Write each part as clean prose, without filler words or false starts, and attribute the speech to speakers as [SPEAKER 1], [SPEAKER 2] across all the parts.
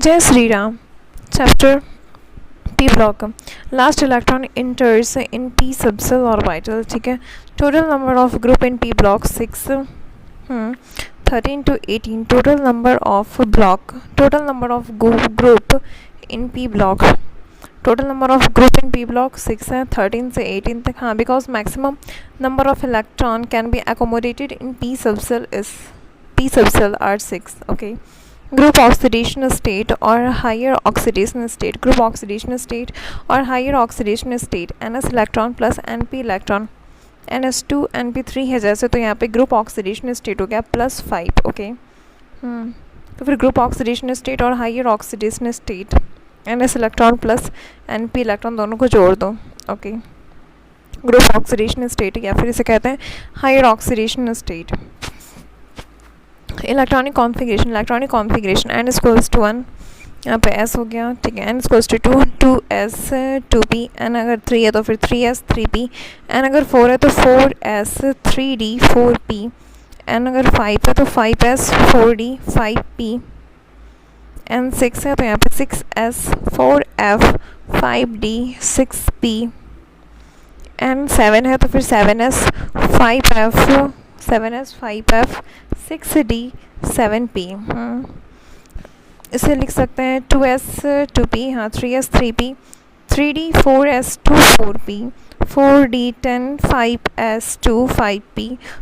[SPEAKER 1] Jai Sri Ram. Chapter P block. Last electron enters in P subcell orbital. ठीक है. Total number of group in P block 6. 13 to 18. Total number of block. Total number of group in P block. Total number of group in P block 6 है 13 से 18 तक. हाँ, because maximum number of electron can be accommodated in P subcell are 6. Okay. Group oxidation state or higher oxidation state. Group oxidation state or higher oxidation state. NS electron plus NP electron. NS2 NP3 है जैसे, तो यहाँ पे group oxidation state हो गया +5. Okay. तो फिर group oxidation state और higher oxidation state NS electron plus NP electron दोनों को जोड़ दो. ओके. ग्रुप ऑक्सीडेशन स्टेट या फिर इसे कहते हैं higher oxidation state. Electronic configuration n equals to 1, यहाँ पे s हो गया. ठीक है. n equals to 2, 2s 2p. n अगर 3 है तो फिर 3s 3p. n अगर 4 है तो 4s 3d 4p. n अगर 5 है तो 5s 4d 5p. n 6 है तो यहाँ पे 6s 4f 5d 6p. n 7 है तो फिर 7s 5f 7s 5f 6d 7p. इसे लिख सकते हैं 2s 2p. हाँ, 3s 3p 3d 4s 2 4p 4d 10 5s 2 5p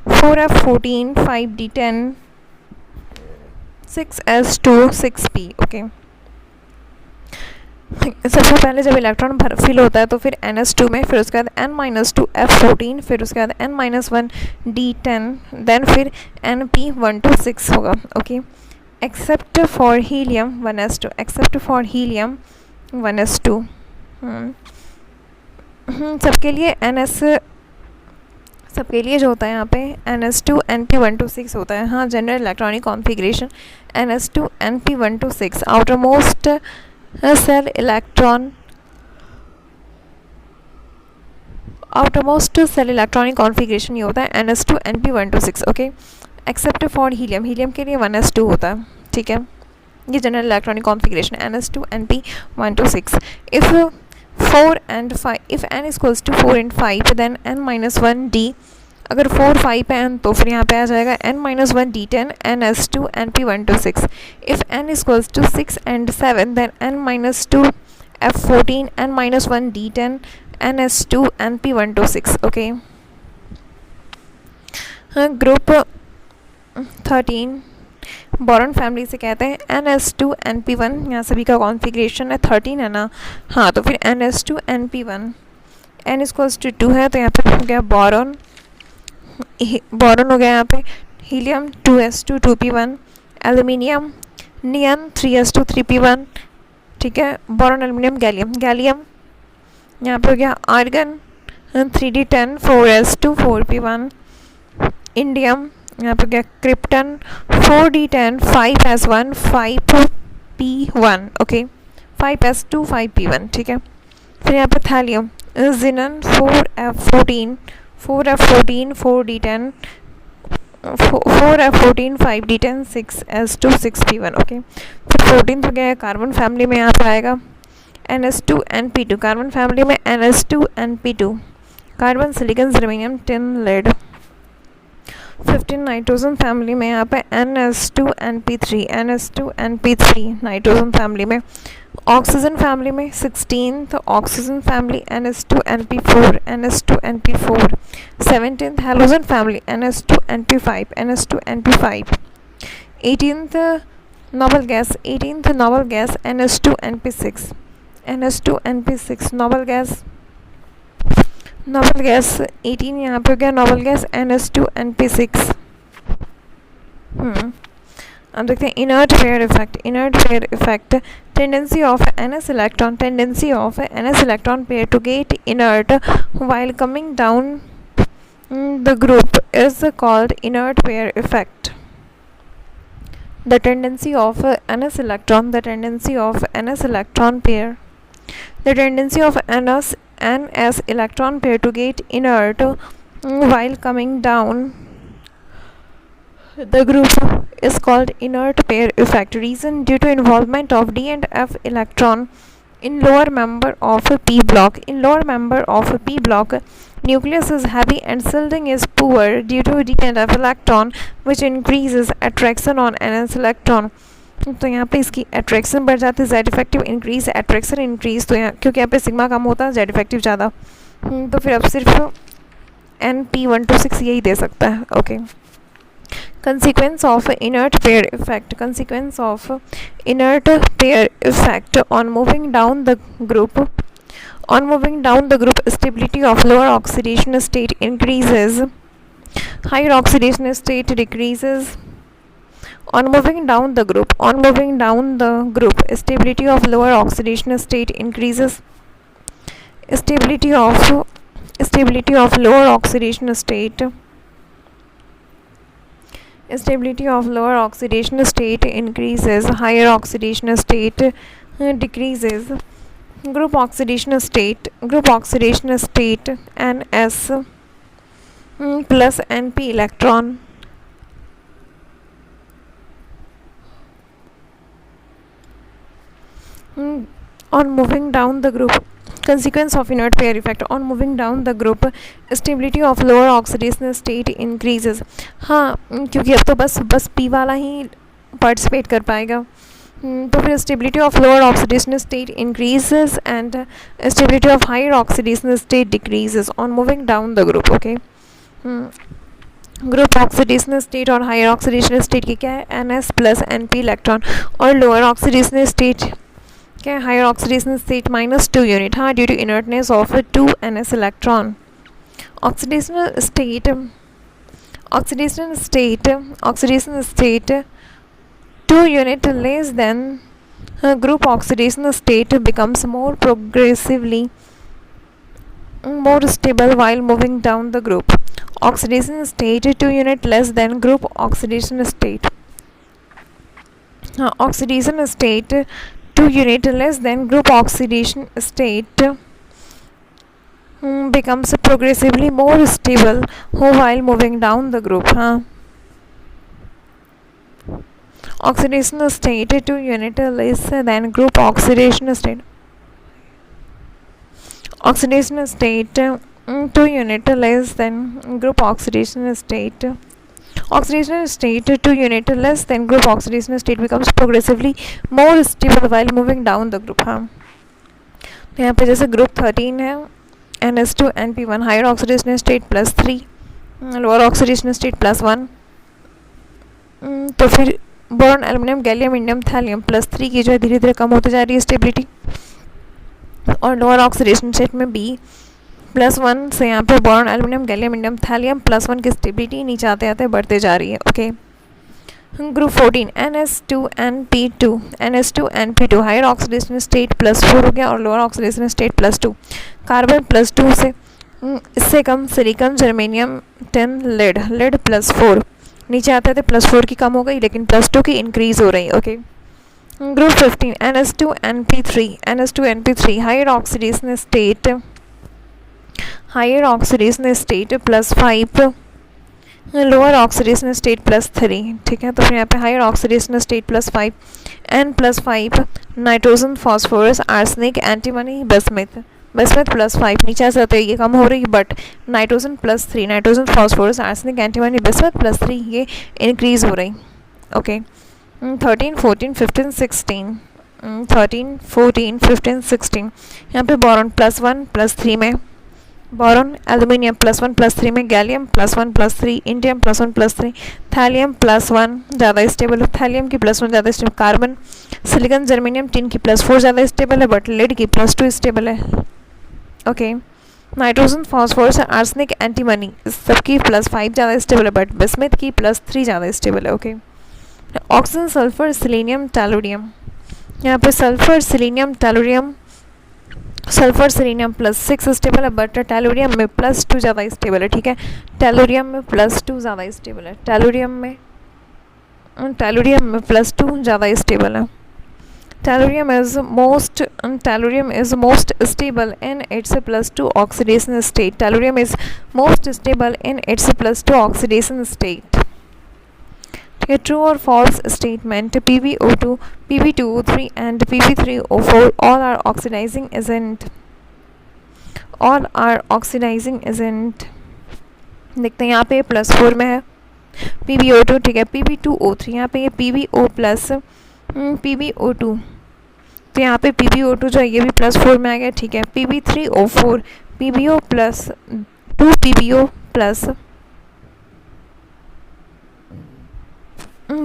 [SPEAKER 1] 4f 14 5d 10 6s 2 6p. Okay. सबसे पहले जब इलेक्ट्रॉन फिल होता है तो फिर NS2 में, फिर उसके बाद n-2 F14, फिर उसके बाद n-1 D10, देन फिर NP1 to 6 होगा. Okay. Except for helium 1s2. Accept for helium 1s2. सबके लिए सबके लिए जो होता है यहाँ पे NS2 NP1 to 6 होता है. हाँ, general electronic configuration NS2 NP1 to 6. Outermost shell electronic configuration ये होता है NS2 NP1 to 6. Okay. Except for helium के लिए 1s2 होता है. ठीक है. ये general electronic configuration NS2 NP1 to 6. If 4 and 5, if n equals to 4 and 5 then n-1 d. अगर 4 5 है n तो फिर यहाँ पे आ जाएगा n-1 d10 NS2 NP1 to 6. If n equals to 6 and 7 then n-2 F14 n-1 d10 NS2 NP1 to 6. Okay. Group 13 boron family से कहते हैं NS2 NP1. यहाँ सभी का कॉन्फ़िगरेशन है 13 है ना. हाँ, तो फिर NS2 NP1. n equals to 2 है तो यहाँ पे हो गया बोरॉन हो गया. यहाँ पे हीलियम 2s2 2p1. एल्यूमिनियम नियन 3s2 3p1. ठीक है. बोरॉन एल्यूमिनियम गैलियम यहाँ पे हो गया. Argon 3d10 4s2 4p1. Indium यहाँ पे गया. Krypton 4d10 5s1 5p1. Okay. 5s2 5p1. ठीक है. फिर यहाँ पे thallium जिनन 4f14 4d10 4f14 5d10 6s2 6p1. Okay. फिर 14 हो गया. कार्बन फैमिली में यहाँ पे आएगा NS2 NP2. कार्बन फैमिली में NS2 NP2. Carbon silicon germanium tin lead. 15 nitrogen family में यहाँ पे NS2 NP3 नाइट्रोजन फैमिली में. ऑक्सीजन फैमिली में 16th oxygen family NS2 NP4. 17th halogen family NS2 NP5. 18th noble gas NS2 NP6 noble gas 18 यहाँ पे हो गया. Noble gas NS2 NP6. अब देखते हैं inert pair effect. Tendency of NS electron pair to get inert while coming down the group is called inert pair effect. The tendency of NS electron pair to get inert while coming down the group is called inert pair effect. Reason: due to involvement of D and F electron in lower member of p block. In lower member of p block, nucleus is heavy and shielding is poor due to D and F electron, which increases attraction on ns electron. तो यहाँ पे इसकी attraction बढ़ जाती है, Z effective increase, attraction increase, तो यहाँ क्योंकि यहाँ पे सिग्मा कम होता है, जेड इफेक्टिव ज़्यादा, तो फिर अब सिर्फ NP126 यही दे सकता है. Okay. Consequence of inert pair effect. Consequence of inert pair effect on moving down the group. On moving down the group, stability of lower oxidation state increases, higher oxidation state decreases. On moving down the group, on moving down the group, stability of lower oxidation state increases. Stability of lower oxidation state. Stability of lower oxidation state increases, higher oxidation state decreases. Group oxidation state NS plus NP electron. On moving down the group, consequence of inert pair effect. On moving down the group, stability of lower oxidation state increases. हाँ, क्योंकि अब तो बस P वाला ही participate कर पाएगा, तो फिर stability of lower oxidation state increases and stability of higher oxidation state decreases on moving down the group. Okay. Group oxidation state और हायर ऑक्सीडेशन स्टेट की क्या है, NS प्लस NP इलेक्ट्रॉन, और लोअर ऑक्सीडेशन स्टेट क्या है, higher oxidation state -2 unit. हाँ, due to inertness of 2 NS electron. Oxidation state 2 unit less than group oxidation state becomes progressively more stable while moving down the group. Oxidation state 2 unit less than group oxidation state. Oxidation state 2 unit less than group oxidation state becomes progressively more stable while moving down the group. Oxidation state 2 unit less than group oxidation state. Oxidation state 2 unit less than group oxidation state. Oxidation state 2 unit less than group oxidation state becomes progressively more stable while moving down the group. हाँ, तो यहाँ पे जैसे group 13 है, NS2 NP1, higher oxidation state +3, lower oxidation state +1, तो फिर boron aluminium gallium indium thallium +3 की जो है धीरे धीरे कम होती जा रही है स्टेबिलिटी, और लोअर ऑक्सीडेशन स्टेट में B+1 से यहाँ पे boron aluminium gallium indium thallium +1 की स्टेबिलिटी नीचे आते आते बढ़ते जा रही है. Okay. Group 14 NS2 NP2 higher oxidation state +4 हो गया और लोअर ऑक्सीडेशन स्टेट +2. कार्बन +2 से इससे कम सिलिकॉन जर्मेनियम टिन लेड +4 नीचे आते थे, +4 की कम हो गई लेकिन +2 की इंक्रीज हो रही. Okay. Group 15 NS2 NP3 higher oxidation state +5, lower oxidation state +3. ठीक है, तो फिर यहाँ पे higher oxidation state +5, N+5 nitrogen phosphorus arsenic antimony bismuth +5 नीचे आ जाते ये कम हो रही, but nitrogen +3 nitrogen phosphorus arsenic antimony bismuth +3 ये इंक्रीज हो रही. ओके. 13 14 15 16 यहाँ पे बोरॉन +1 +3 में, बोरॉन एल्यूमिनियम +1 +3 में, गैलियम +1 +3, इंडियम +1 +3, थैलियम +1 ज़्यादा स्टेबल है, थैलियम की +1 ज़्यादा stable, carbon silicon germanium tin की +4 ज़्यादा स्टेबल है, बट लेड की +2 स्टेबल है. Okay. Nitrogen phosphorus arsenic antimony सबकी +5 ज़्यादा स्टेबल है, बट बिस्मथ की +3 ज़्यादा स्टेबल है. ओके. ऑक्सीजन सल्फर सिलीनियम टैलुरियम, यहाँ पे सल्फर सिलीनियम +6 स्टेबल है, बट टैलुरियम में +2 ज़्यादा स्टेबल है. ठीक है, टैलुरियम में +2 ज़्यादा स्टेबल है, टैलुरियम में +2 ज़्यादा स्टेबल है. Tellurium is most stable in its +2 oxidation state. Tellurium is most stable in its +2 oxidation state. ठीक है। ट्रू और false statement, PbO2, Pb2O3 and Pb3O4 all are oxidising agent, all are oxidising agent. देखते हैं यहाँ पे +4 में है PbO2, ठीक है। Pb2O3 यहाँ पे ये PbO प्लस PbO2, तो यहाँ पे PbO2 जो है ये भी +4 में आ गया, ठीक है। Pb3O4 PbO plus 2 PbO plus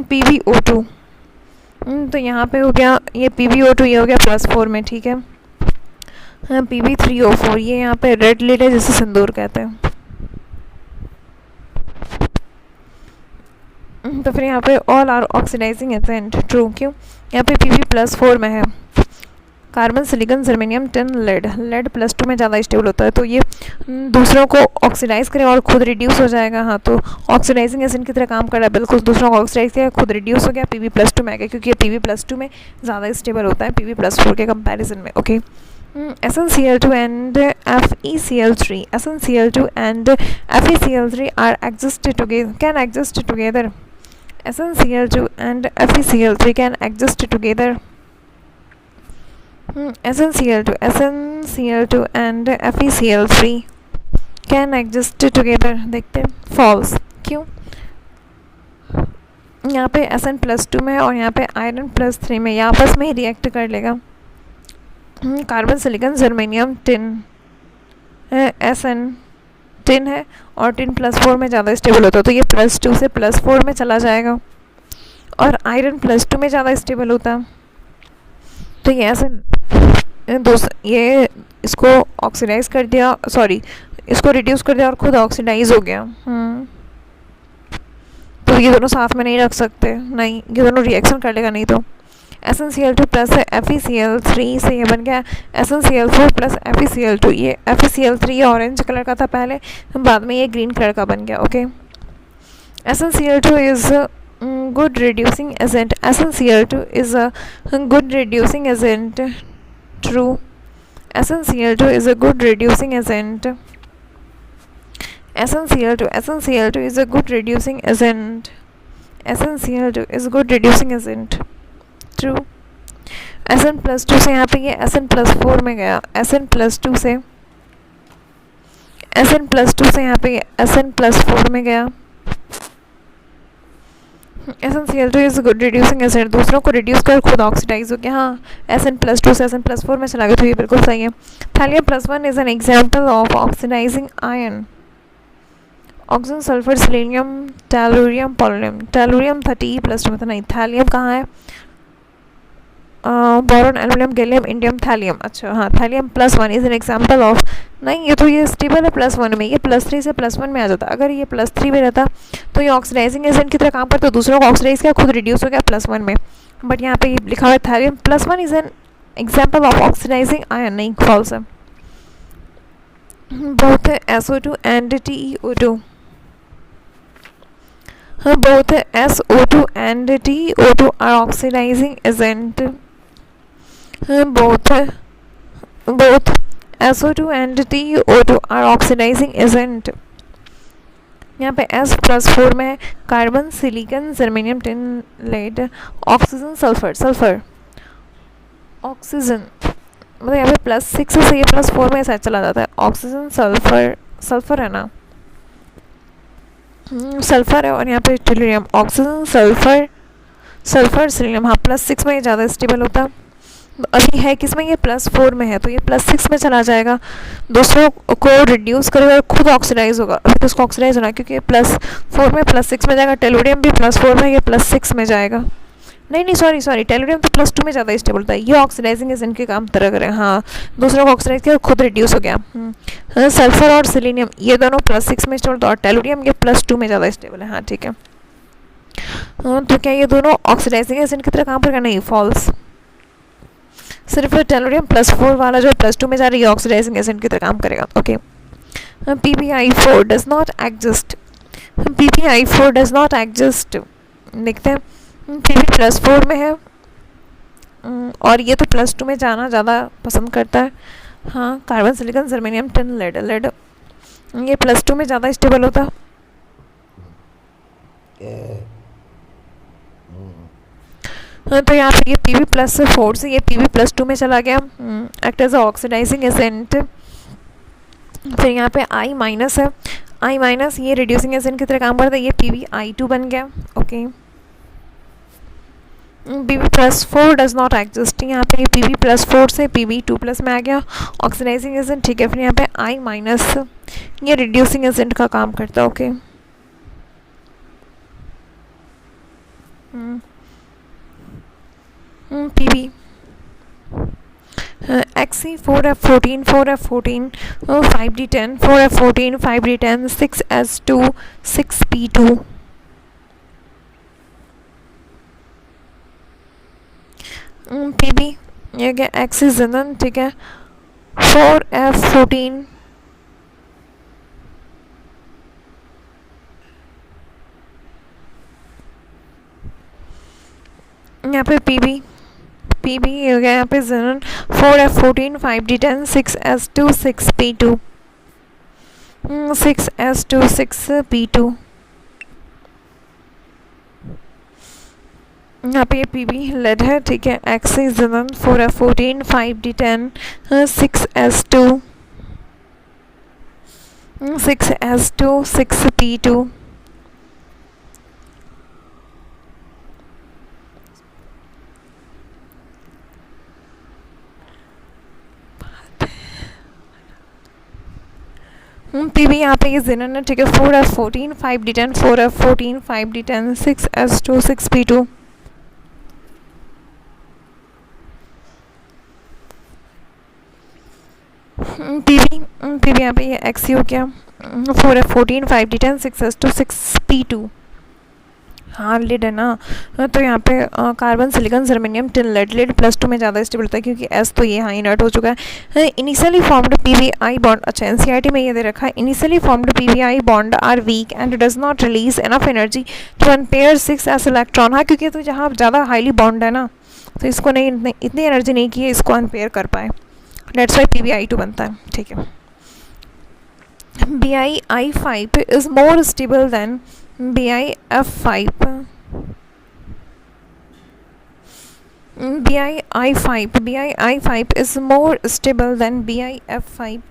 [SPEAKER 1] PbO2, तो यहाँ पे हो गया ये PbO2, ये हो गया +4 में, ठीक है। हाँ, Pb3O4 ये यहाँ पे रेड लिड है जिसे सिंदूर कहते हैं। तो फिर यहाँ पे all are oxidising agent, true, क्यों? यहाँ पे Pb +4 में है। Carbon, silicon, germanium, tin, lead, lead +2 में ज़्यादा स्टेबल होता है, तो ये दूसरों को ऑक्सीडाइज करे और खुद रिड्यूस हो जाएगा। हाँ, तो ऑक्सीडाइजिंग एजेंट की तरह काम कर रहा है, बिल्कुल दूसरों को ऑक्सीडाइज किया, खुद रिड्यूस हो गया, Pb +2 में आ गया, क्योंकि ये Pb +2 में ज़्यादा स्टेबल होता है Pb +4 के कंपेरिजन में। Okay, SnCl2 and FeCl3, SnCl2 and FeCl3 are exist together, can exist together. SnCl2 and FeCl3 can exist together. SnCl2 and FeCl3 can exist together। देखते हैं फॉल्स, क्यों? यहाँ पे Sn+2 में है और यहाँ पे आयरन +3 में, ये आपस में ही रिएक्ट कर लेगा। Carbon, silicon, germanium, tin, Sn tin है और टिन +4 में ज़्यादा स्टेबल होता है, तो ये +2 से +4 में चला जाएगा और आयरन +2 में ज़्यादा स्टेबल होता है, तो ये ऐसे ये इसको ऑक्सीडाइज कर दिया, सॉरी इसको रिड्यूस कर दिया और खुद ऑक्सीडाइज हो गया। तो ये दोनों साथ में नहीं रख सकते, नहीं, ये दोनों रिएक्शन कर लेगा नहीं। तो SnCl2 प्लस FeCl3 से ये बन गया SnCl4 प्लस FeCl2। ये FeCl3 ये ऑरेंज कलर का था पहले, बाद में ये ग्रीन कलर का बन गया। Okay, SnCl2 is good reducing agent, SnCl2 is a good reducing agent, true, SnCl2 is a good reducing agent, SnCl2 is a good reducing agent, SnCl2 is good reducing agent, true। Sn+2 से यहाँ पे ये Sn+4 में गया, Sn+2 से यहाँ पे ये Sn+4 में गया। SnCl2 is good reducing agent, दूसरों को रिड्यूस कर खुद ऑक्सीडाइज हो गया। हाँ, Sn+2 से Sn+4 में चला गया, तो ये बिल्कुल सही है। Thallium +1 is an example of oxidising ion. Oxygen, sulphur, selenium, tellurium, polonium. Tellurium था Te+2 में, तो नहीं, थैलियम कहाँ है? Boron, aluminium, gallium, indium, thallium. अच्छा हाँ, thallium +1 is an example of, नहीं ये तो ये स्टेबल है +1 में, ये +3 से +1 में आ जाता। अगर ये +3 में रहता तो ये ऑक्सीडाइजिंग एजेंट की तरह काम करता, तो दूसरों को ऑक्सीडाइज किया, खुद रिड्यूस हो गया +1 में। बट यहाँ पे ये लिखा हुआ है thallium +1 is an example of oxidising ion, नहीं, फॉल्स है। Both SO2 and TeO2, both SO2 and TeO2 are oxidizing agent, both SO2 and TeO2 are oxidizing agent। यहाँ पे S+4 में है carbon, silicon, germanium, tin, lead, oxygen, sulphur, oxygen, मतलब यहाँ पे +6 से ये +4 में शायद चला जाता है। ऑक्सीजन, सल्फर है ना, सल्फर है, और यहाँ पे टेलुरियम, ऑक्सीजन, सल्फर, सिलियम। हाँ, +6 में ये ज़्यादा स्टेबल होता है। अभी है किसमें? ये +4 में है, तो ये +6 में चला जाएगा, दूसरों को रिड्यूस करेगा और खुद ऑक्सीडाइज होगा। अभी तो उसको ऑक्सीडाइज होना है क्योंकि +4 में +6 में जाएगा। टेलुरियम भी +4 में, ये +6 में जाएगा। नहीं, सॉरी, टेलुरियम तो +2 में ज़्यादा स्टेबल होता है। ये ऑक्सीडाइजिंग एजेंट के काम तरह करें। हाँ, दूसरों को ऑक्सीडाइज किया और खुद रिड्यूस हो गया। सल्फर और सिलीनियम ये दोनों +6 में स्टेबल, और टेलुरियम ये +2 में ज़्यादा स्टेबल है। हाँ, ठीक है। तो क्या ये दोनों ऑक्सीडाइजिंग एजेंट की तरह काम करेगा? नहीं, फॉल्स। सिर्फ टेलुरियम +4 वाला जो +2 में जा रही है ऑक्सीडाइजिंग एजेंट की तरह काम करेगा। Okay, PbI4 does not exist, PbI4 does not exist. देखते हैं, Pb +4 में है और ये तो +2 में जाना ज़्यादा पसंद करता है। हाँ, carbon, silicon, germanium, tin, lead ये +2 में ज़्यादा स्टेबल होता है। तो यहाँ पे ये Pb+4 से ये Pb+2 में चला गया, एक्ट एज ऑक्सीडाइजिंग एजेंट। फिर यहाँ पे I माइनस है, I माइनस ये रिड्यूसिंग एजेंट की तरह काम करता है, ये PbI2 बन गया। Okay, Pb+4 does not exist, यहाँ पे Pb+4 से Pb2+ में आ गया ऑक्सीडाइजिंग एजेंट। ठीक है, फिर यहाँ पे I माइनस ये रिड्यूसिंग एजेंट का काम करता है। Okay, Pb Xe 4f14 4f14 5d10 4f14 5d10 6s2 6p2 Pb ये क्या X जिंदन। ठीक है, 4f14 यहाँ पे Pb हो गया यहाँ पे जिनन 4f14 5d10 6s2 6p2 6s2 6p2 यहाँ पे ये Pb लेड है। ठीक है, X जिनन 4f14 5d10 6s2 6s2 6p2 Pb यहाँ पे ये जिनन है। ठीक है, 4f14 5d10 4f14 5d10 6s2 6p2 Pb यहाँ पे ये X हो गया 4f14 5d10 6s2 6p2। हाँ, लिड है ना, तो यहाँ पे carbon silicon germanium tin lead +2 में ज़्यादा स्टेबल होता है क्योंकि S तो ये हाँ इनर्ट हो चुका है। इनिशियली फॉर्म्ड PbI बॉन्ड, अच्छा NCERT में ये दे रखा है, initially formed PbI bond are weak and does not release enough energy to unpair 6s electron. हाँ, क्योंकि तो जहाँ ज़्यादा हाईली बॉन्ड है ना, तो इसको नहीं इतनी एनर्जी नहीं की है इसको अनपेयर कर पाए, डेट्स वाई PbI2 बनता है। ठीक है, BiI5 is more stable than BiF5 BiI5 is more stable than BiF5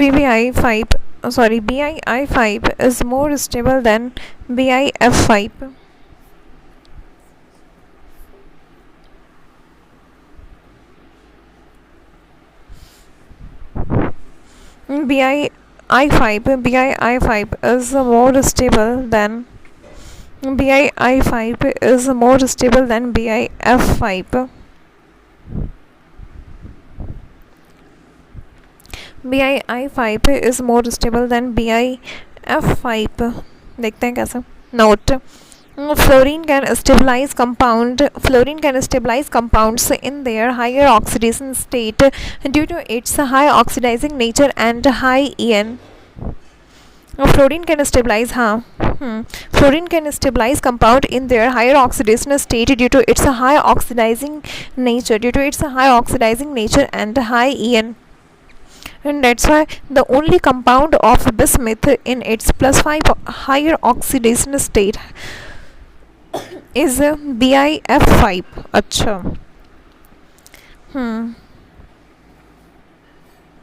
[SPEAKER 1] BiI5 is more stable than BiF5 BiI5 is more stable than BiI5 is more stable than BiF5 BiI5 is more stable than BiF5। देखते हैं कैसे। Note, Fluorine can stabilize compounds in their higher oxidation state due to its high oxidizing nature and high En. Fluorine can stabilize compound in their higher oxidation state due to its high oxidizing nature and high En. And that's why the only compound of bismuth in its +5 higher oxidation state is BiF5। अच्छा,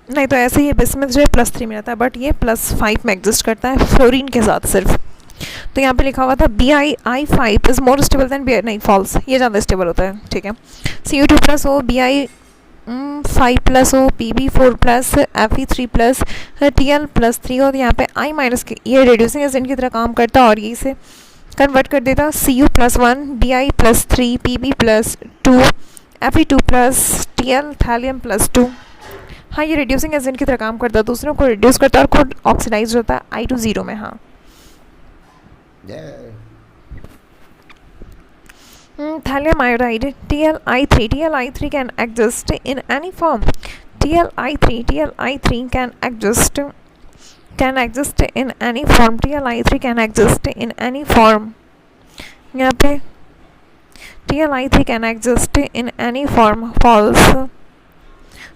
[SPEAKER 1] नहीं तो ऐसे ही bismuth जो है +3 में रहता है, but ये +5 में एग्जिस्ट करता है फ्लोरीन के साथ सिर्फ। तो यहाँ पे लिखा हुआ था BiI5 is more stable then Bi, नहीं फॉल्स, ये ज़्यादा स्टेबल होता है। ठीक है, Cu2+O Bi5+O Pb4+ Fe3+ Tl+3 और यहाँ पे I- के ये रिड्यूसिंग एजेंट की तरह काम करता है और ये इसे कन्वर्ट कर देता Cu+1 Bi+3 Pb+2 Fe2+ Tl Thallium+2। हाँ, ये रिड्यूसिंग एजेंट की तरह काम करता है, दूसरों को रिड्यूस करता है और खुद ऑक्सीडाइज होता है I2 0 में। हाँ, thallium iodide Tli3 can exist in any form। Tli3 can exist in any form। Tli3 can exist in any form। यहाँ पे Tli3 can exist in any form, false।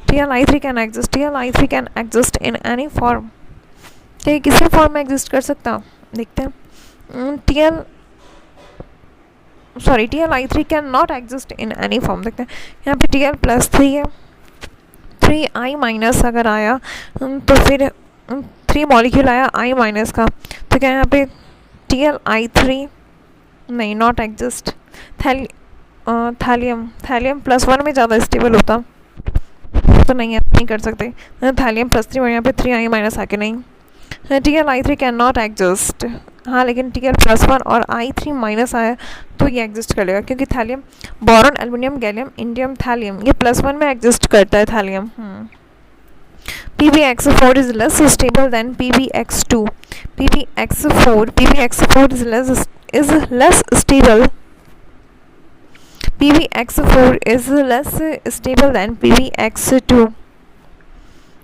[SPEAKER 1] Tli3 can exist in any form। तो ये किसी form में exist कर सकता, देखते हैं। TL-i3 can not exist in any form, देखते हैं। यहाँ पे Tl+3 है, 3i- अगर आया तो फिर 3 मॉलिक्यूल आया i- का, तो क्या यहाँ पे TL-i3 नहीं, नॉट एग्जिस्ट। थैलियम +1 में ज़्यादा स्टेबल होता, तो नहीं है, नहीं कर सकते। थैलियम+3 और यहाँ पे 3i- आके नहीं। TL-i3 कैन नॉट एग्जिस्ट, हाँ, लेकिन Tl+1 और i3- आया तो ये एग्जिस्ट करेगा, क्योंकि thallium, boron, aluminium, gallium, indium, thallium ये +1 में एग्जिस्ट करता है thallium. PbX4 is less stable than PbX2. PbX4 is less stable. PbX4 is less stable than PbX2.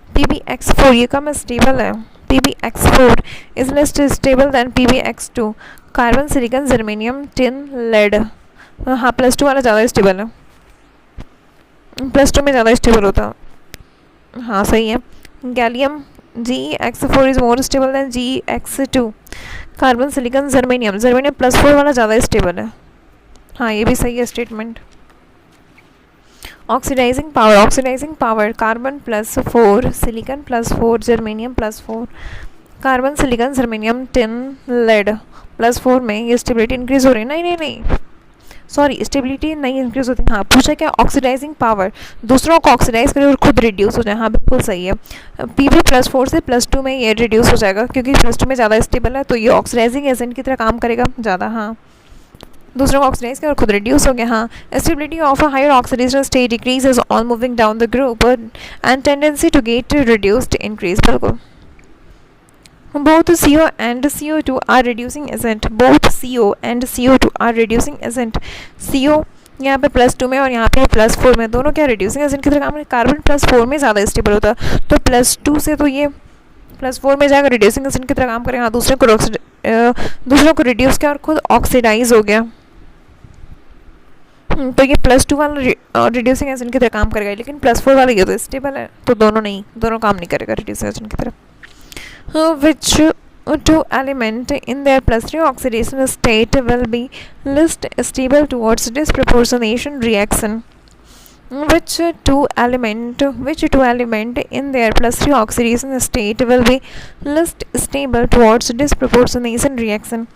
[SPEAKER 1] PbX4 ये कम स्टेबल है। PbX4 is less stable than PbX2. Carbon, silicon, germanium, tin, lead, हाँ +2 वाला ज़्यादा stable है, +2 में ज़्यादा stable होता, हाँ सही है। Gallium, Gx4 is more stable then Gx2। Carbon, silicon, germanium +4 वाला ज़्यादा स्टेबल है, हाँ ये भी सही है statement. Oxidising power carbon +4, silicon +4, germanium +4, carbon, silicon, germanium, tin, lead +4 में ये स्टेबिलिटी इंक्रीज हो रही है। नहीं, सॉरी, स्टेबिलिटी नहीं इंक्रीज होती। हाँ, पूछा क्या, ऑक्सीडाइजिंग पावर, दूसरों को ऑक्सीडाइज करे और खुद रिड्यूस हो जाए, हाँ बिल्कुल सही है। Pb +4 से +2 में ये रिड्यूस हो जाएगा, क्योंकि +2 में ज़्यादा स्टेबल है, तो ये ऑक्सीडाइजिंग एजेंट की तरह काम करेगा ज़्यादा, हाँ, दूसरों को ऑक्सीडाइज किया और खुद रिड्यूस हो गया, हाँ। Stability of a higher oxidation state decreases on moving down the group and tendency to get reduced increase, बिल्कुल। Both CO and CO2 are reducing agent. Both CO and CO2 are reducing agent. CO यहाँ पे +2 में और यहाँ पे +4 में, दोनों क्या रिड्यूसिंग एजेंट की तरह काम है। कार्बन +4 में ज़्यादा स्टेबल होता है, तो +2 से तो ये +4 में जाकर रिड्यूसिंग एजेंट की तरह काम करेगा, दूसरों को रिड्यूस किया और खुद ऑक्सीडाइज हो गया, तो ये +2 वाला रिड्यूसिंग एजेंट की तरह काम करेगा, लेकिन +4 वाला ये तो स्टेबल है, तो दोनों काम नहीं करेगा रिड्यूसिंग एजेंट की तरह। Which two element in their +3 oxidation state will be least stable towards disproportionation reaction? Which two element in their +3 oxidation state will be least stable towards disproportionation reaction?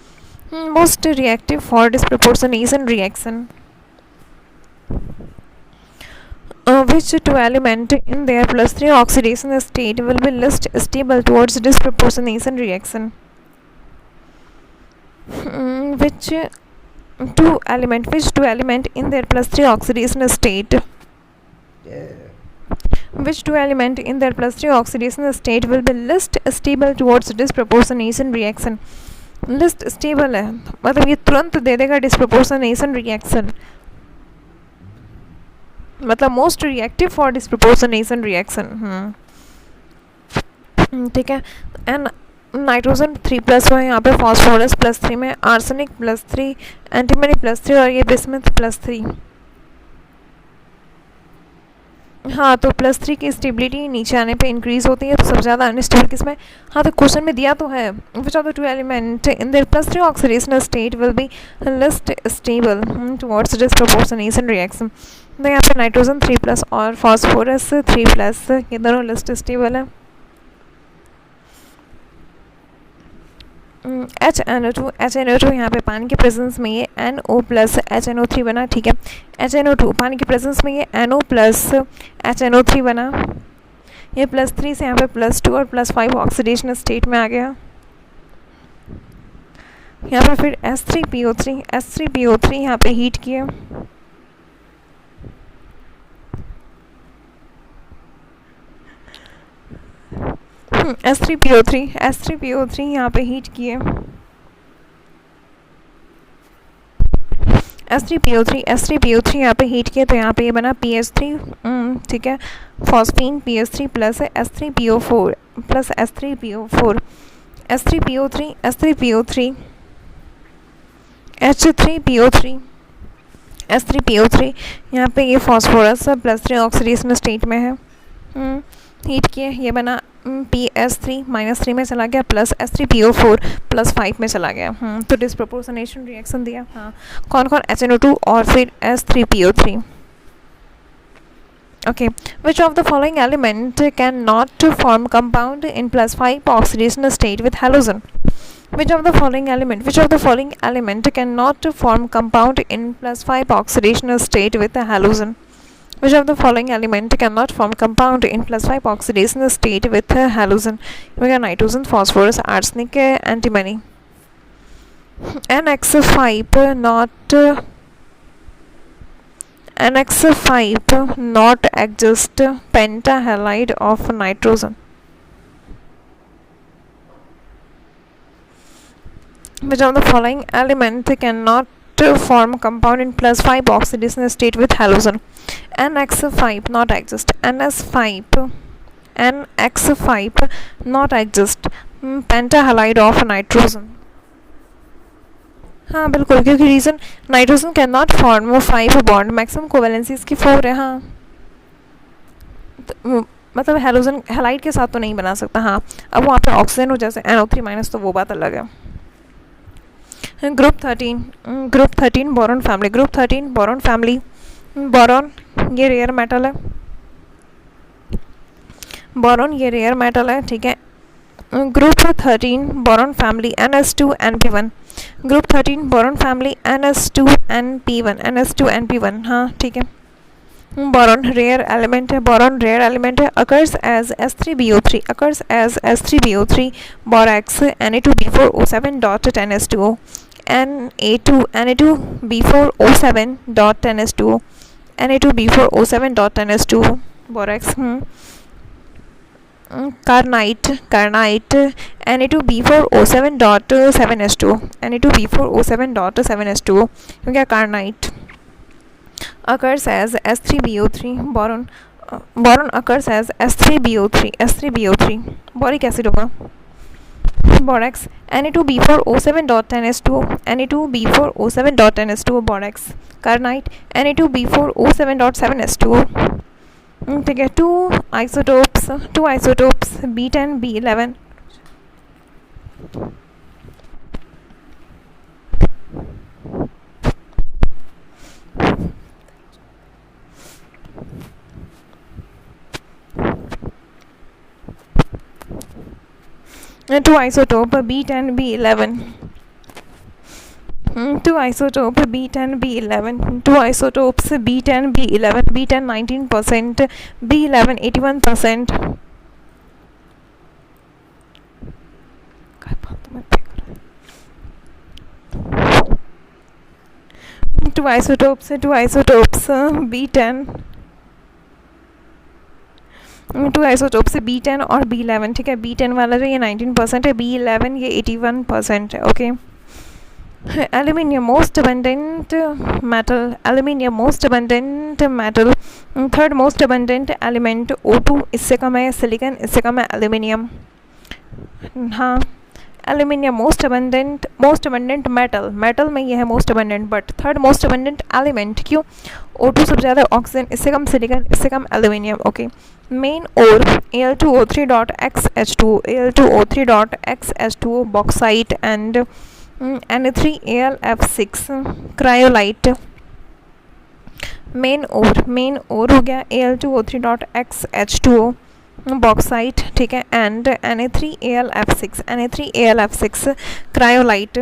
[SPEAKER 1] Most reactive for disproportionation reaction. Which two element in their +3 oxidation state will be least stable towards disproportionation reaction? Which two element in their +3 oxidation state? Which two element in their +3 oxidation state will be least stable towards disproportionation reaction? Least stable है, मतलब ये तुरंत दे देगा disproportionation reaction, मतलब most reactive for disproportionation reaction, ठीक है। And nitrogen 3+ है यहाँ पे, फॉस्फोरस +3 में, आर्सेनिक +3, एंटीमनी +3 और ये बिस्मथ +3, हाँ, तो +3 की स्टेबिलिटी नीचे आने पे इंक्रीज होती है, तो सबसे ज़्यादा अनस्टेबल किसमें, हाँ तो क्वेश्चन में दिया तो है, which of the two element in their +3 oxidational state will be least stable towards disproportionation reaction. तो यहाँ पे नाइट्रोजन 3+ और फॉस्फोरस 3+, ये दोनों लेस्ट स्टेबल है। HNO2 यहाँ पे पानी के प्रेजेंस में ये NO + HNO3 बना, ठीक है। HNO2 पानी के प्रेजेंस में ये NO + HNO3 बना, ये +3 से यहाँ पे +2 और +5 ऑक्सीडेशन स्टेट में आ गया। यहाँ पे फिर S3PO3 यहाँ पे हीट किया, S3PO3 यहाँ पे हीट किए, S3PO3 यहाँ पे हीट किए, तो यहाँ पे ये बना PH3, ठीक है, phosphine PH3 + S3PO4 + S3PO4, S3PO3 H3PO3 S3PO3 यहाँ पे ये फॉस्फोरस +3 ऑक्सीडेशन स्टेट में है, हीट किए, ये बना PS3 -3 में चला गया प्लस S3PO4 +5 में चला गया। तो डिस्प्रोपोर्शनेशन रिएक्शन दिया। हाँ, कौन कौन, HNO2 और फिर S3PO3। Okay, which of the following element cannot form compound in +5 oxidation state with halogen? Which of the following element cannot form compound in +5 oxidation state with halogen? Which of the following element cannot form compound in +5 oxidation state with halogen? We got nitrogen, phosphorus, arsenic, antimony. NX5 not exist pentahalide of nitrogen. Which of the following element cannot form compound in +5 oxidation state with halogen? NX5 not exist. NX5 not exist pentahalide of nitrogen. हाँ बिल्कुल, क्योंकि reason nitrogen can not form 5 bond, maximum covalency इसकी 4 है। हाँ, तो मतलब halogen halide के साथ तो नहीं बना सकता। हाँ, अब वहाँ पे ऑक्सीजन हो जैसे NO3- तो वो बात अलग है। Group 13 boron family. Group 13 boron family. Boron ये रेयर मेटल है। बोरॉन ये रेयर मेटल है, ठीक है। Group 13 boron family NS2NP1। Group 13 boron family NS2NP1। हाँ ठीक है। बोरॉन रेयर एलिमेंट है। बोरॉन रेयर एलिमेंट है। Occurs as S3BO3 borax Na2B4O7.10S2O Na2B4O7.10S2O borax. Kernite Na2B4O7.7S2 क्योंकि kernite occurs as S3BO3 boron occurs as S3BO3 boric acid होगा। Borax Na2B4O7.10S2 borax. Kernite Na2B4O7.7S2। ठीक है। Two isotopes B10 B11। Two isotope B10 B11। Two isotope B10 B11। Two isotopes B10 B11। B10 19%, B11 81%। Two isotopes B10। Two isotopes B10 और B11, ठीक है। B10 वाला जो ये 19% है, B11 ये 81% है। Okay. Aluminium most abundant metal. Third most abundant element O2 इससे कम है, सिलिकॉन इससे कम है एल्यूमिनियम। हाँ, एल्यूमिनियम मोस्ट अबंडेंट मेटल में ये है most abundant, but third most abundant element क्यों? O2 सबसे ज़्यादा, ऑक्सीजन इससे कम, सिलिकॉन इससे कम एल्यूमिनियम। ओके। मेन और Al2O3.XH2O bauxite and Na3AlF6 cryolite. Main और हो गया Al2O3.XH2O बॉक्साइट, ठीक है, and Na3AlF6 cryolite.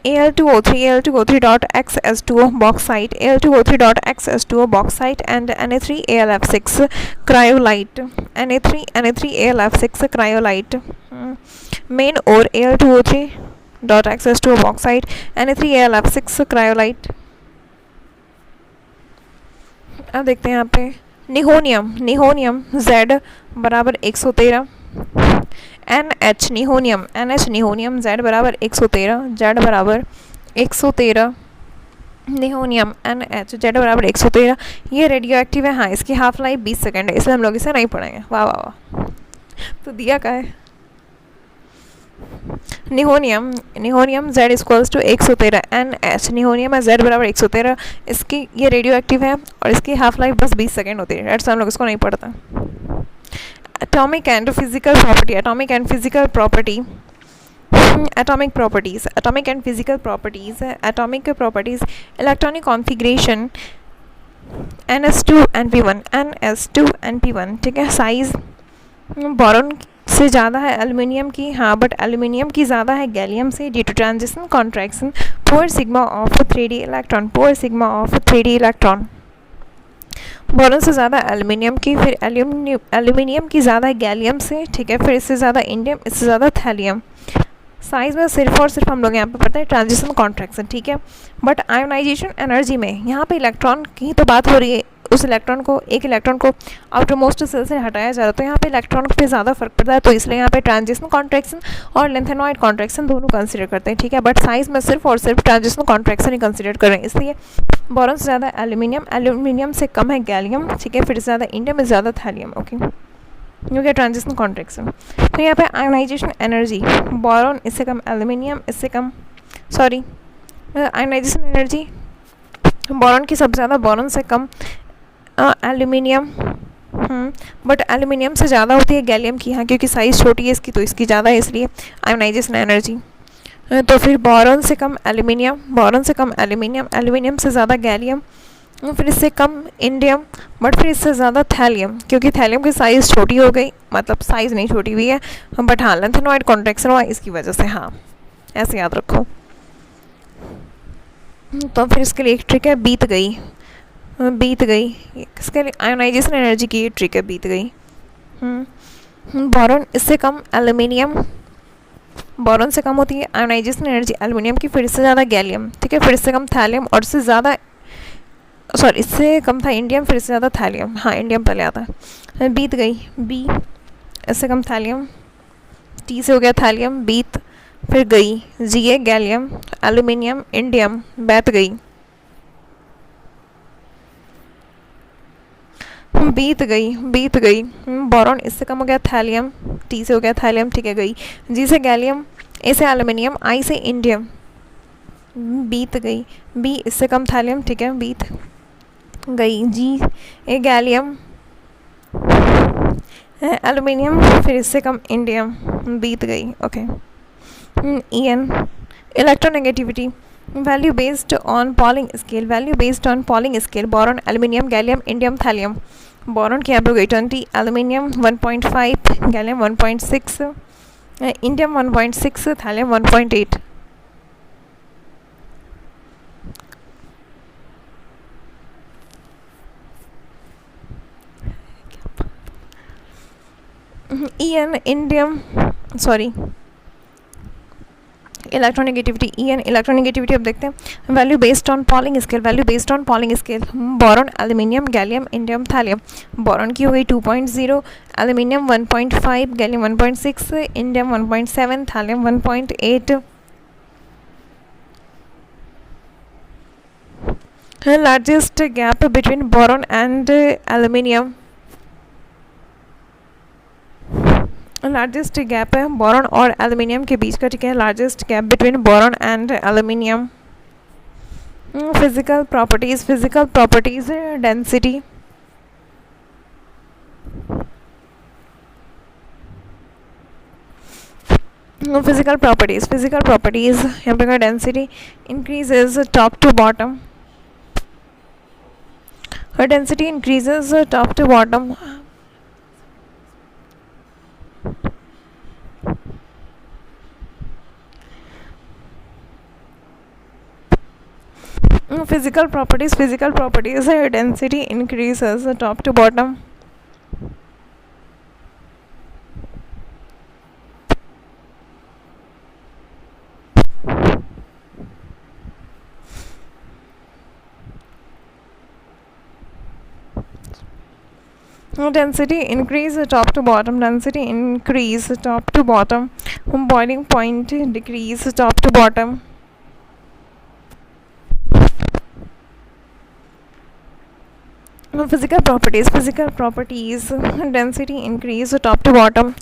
[SPEAKER 1] Al2O3.XH2O bauxite, Al2O3.XH2O bauxite and Na3AlF6 cryolite, Na3AlF6 cryolite। Main और Al2O3.XH2O bauxite, Na3AlF6 cryolite। अब देखते हैं यहाँ पे निहोनियम Z बराबर 113, NH निहोनियम Z बराबर 113 निहोनियम NH Z बराबर 113। ये रेडियो एक्टिव है। हाँ, इसकी हाफ लाइफ 20 सेकेंड है, इसलिए हम लोग इसे नहीं पढ़ेंगे। वाह वाह वाह। तो दिया क्या है? निहोनियम, निहोनियम Z इक्वल्स टू 113 NH, निहोनियम है Z बराबर 113, इसकी ये रेडियो एक्टिव है और इसकी हाफ लाइफ बस 20 सेकेंड होती है। डेट्स हम लोग इसको नहीं पढ़ते। Atomic and physical property, atomic and physical property, atomic properties, atomic and physical properties, atomic properties, electronic configuration ns2 np1, ns2 np1, ठीक है। साइज बोरॉन से ज़्यादा है एल्युमिनियम की, हाँ, बट एल्युमिनियम की ज़्यादा है गैलियम से due to transition contraction, poor sigma of 3d electron, poor sigma of 3d electron. Boron से ज़्यादा एल्युमिनियम की, फिर एल्युमिनियम की ज़्यादा है गैलियम से, ठीक है, फिर इससे ज़्यादा इंडियम, इससे ज़्यादा थैलियम। साइज में सिर्फ और सिर्फ हम लोग यहाँ पे पढ़ते हैं ट्रांजिशन कॉन्ट्रैक्शन, ठीक है। बट आयोनाइजेशन एनर्जी में यहाँ पे इलेक्ट्रॉन की तो बात हो रही है, उस इलेक्ट्रॉन को, एक इलेक्ट्रॉन को आउटर मोस्ट सेल से हटाया जा रहा है, तो यहाँ पे इलेक्ट्रॉन पे ज़्यादा फर्क पड़ता है, तो इसलिए यहाँ पे ट्रांजिशन कॉन्ट्रैक्शन और लेंथेनॉइड कॉन्ट्रैक्शन दोनों कंसिडर करते हैं, ठीक है। बट साइज में सिर्फ और सिर्फ ट्रांजिशन कॉन्ट्रैक्शन ही कंसिडर कर रहे हैं, इसलिए बोरॉन से ज़्यादा एल्यूमिनियम, एल्यूमिनियम से कम है गैलियम, ठीक है, फिर से ज़्यादा इंडियम, इससे ज़्यादा थैलियम, ओके, क्योंकि ट्रांजिशन कॉन्ट्रैक्शन। तो यहाँ पे आयोनाइजेशन एनर्जी, बोरॉन इससे कम एल्यूमिनियम, इससे कम, सॉरी, आयोनाइजेशन एनर्जी बोरॉन की सबसे ज़्यादा, बोरॉन से कम एल्यूमिनियम, बट एल्यूमिनियम से ज़्यादा होती है गैलियम की, हाँ, क्योंकि साइज़ छोटी है इसकी, तो इसकी ज़्यादा है, इसलिए आयोनाइजेशन एनर्जी। तो फिर बोरॉन से कम एल्यूमिनियम, बोरॉन से कम एल्यूमिनियम, एल्यूमिनियम से ज़्यादा गैलियम, फिर इससे कम इंडियम, बट फिर इससे ज़्यादा थैलियम, क्योंकि थैलियम की साइज़ छोटी हो गई, मतलब साइज़ नहीं छोटी हुई है, बट हाँ लेंथेनॉइड कॉन्ट्रैक्शन हुआ इसकी वजह से, हाँ, ऐसे याद रखो। तो फिर इसके लिए एक ट्रिक है, बीत गई, बीत गई, इसके लिए आयोनाइजेशन एनर्जी की ये ट्रिक है, बीत गई। बोरॉन इससे कम एल्यूमिनियम, बोरॉन से कम होती है आयोनाइजेशन एनर्जी एल्यूमिनियम की, फिर इससे ज़्यादा गैलियम, ठीक है, फिर इससे कम थैलियम, और इससे ज़्यादा, सॉरी, इससे कम था इंडियम, फिर इससे ज़्यादा थैलियम, हाँ, इंडियम पहले आता है। बीत गई, बी, इससे कम थैलियम, टी से हो गया थैलियम, बीत, फिर गई, जी है गैलियम, एल्यूमिनियम, इंडियम, बैत गई, बीत गई, बीत गई। बोरॉन इससे कम हो गया थैलियम, टी से हो गया थैलियम, ठीक है, गई, जी से गैलियम, ए से एल्यूमिनियम, आई से इंडियम, बीत गई, बी इससे कम थैलियम, ठीक है, बीत गई, जी ए गैलियम, एल्यूमिनियम, फिर इससे कम इंडियम, बीत गई, okay. E N, electronegativity, value based on Pauling scale, value based on Pauling scale, boron, aluminium, gallium, indium, thallium. Boron की यहाँ पे हो गई 20, aluminium 1.5, gallium 1.6, indium 1.6, thallium 1.8। E N, indium, sorry, electronegativity, E N, electronegativity. अब देखते हैं value based on Pauling scale, value based on Pauling scale, boron, aluminium, gallium, indium, thallium. Boron की हो गई 2.0, aluminium 1.5, gallium 1.6, indium 1.7, thallium 1.8। Largest gap between boron and aluminium, largest gap है boron और aluminium के बीच का, ठीक है, largest gap between boron and aluminium. Physical properties, physical properties, density, physical properties, physical properties, यहाँ पे density increases top to bottom, density increases top to bottom. Physical properties, density increases top to bottom. Density increase top to bottom, density increase top to bottom, boiling point decrease top to bottom. Physical properties, density increase top to bottom.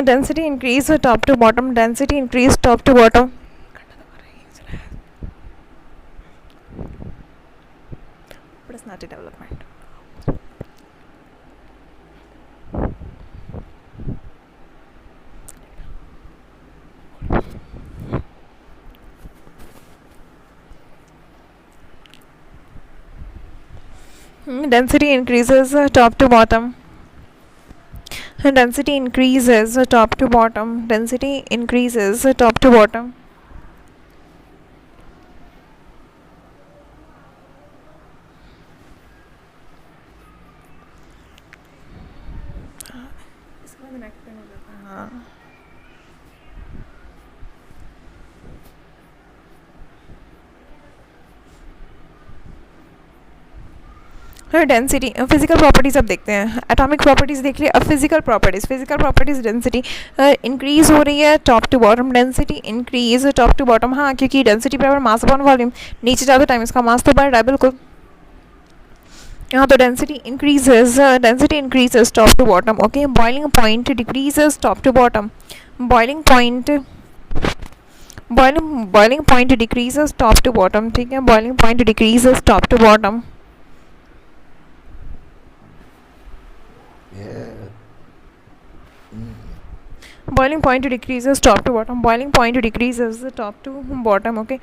[SPEAKER 1] Density increase top to bottom. Density increase top to bottom. Personality development. Density increases top to bottom. Density increases top to bottom. Density increases top to bottom. Density physical properties अब देखते हैं. Atomic properties देख लिए. अब physical properties density increase हो रही है top to bottom. Density increase top to bottom. हाँ, क्योंकि डेंसिटी बराबर मास अपॉन वॉल्यूम. नीचे जाते टाइम इसका मास तो बढ़ रहा है बिल्कुल. यहाँ तो density increases top to bottom. Okay. Boiling point decreases top to bottom. Boiling point decreases top to bottom. ठीक है. Boiling point decreases top to bottom. Boiling point decreases top to bottom. Boiling point decreases top to bottom. Okay.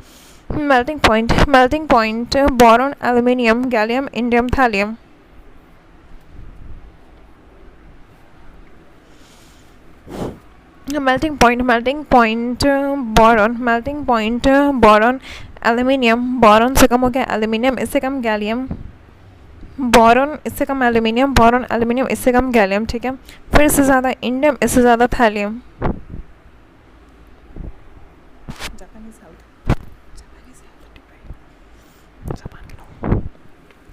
[SPEAKER 1] Melting point boron, aluminium, gallium, indium, thallium. Melting point boron, aluminium. Boron से कम हो गया aluminium, इससे कम gallium. Boron इससे कम aluminium. Boron aluminium इससे कम gallium. ठीक है. फिर इससे ज़्यादा इंडियम, इससे ज़्यादा थैलियम.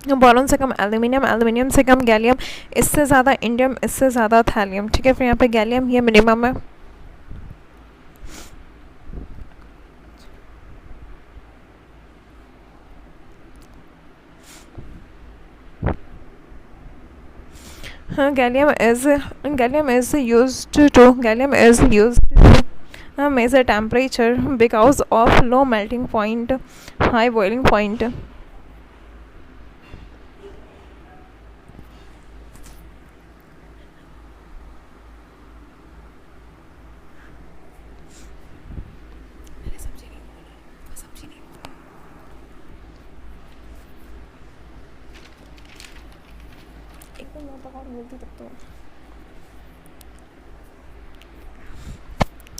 [SPEAKER 1] बोरॉन से कम एल्यूमिनियम, एल्यूमिनियम से कम गैलियम, इससे ज़्यादा इंडियम, इससे ज़्यादा थैलियम. ठीक है. फिर यहाँ पे गैलियम ये मिनिमम है. Gallium is used to measure temperature because of low melting point, high boiling point.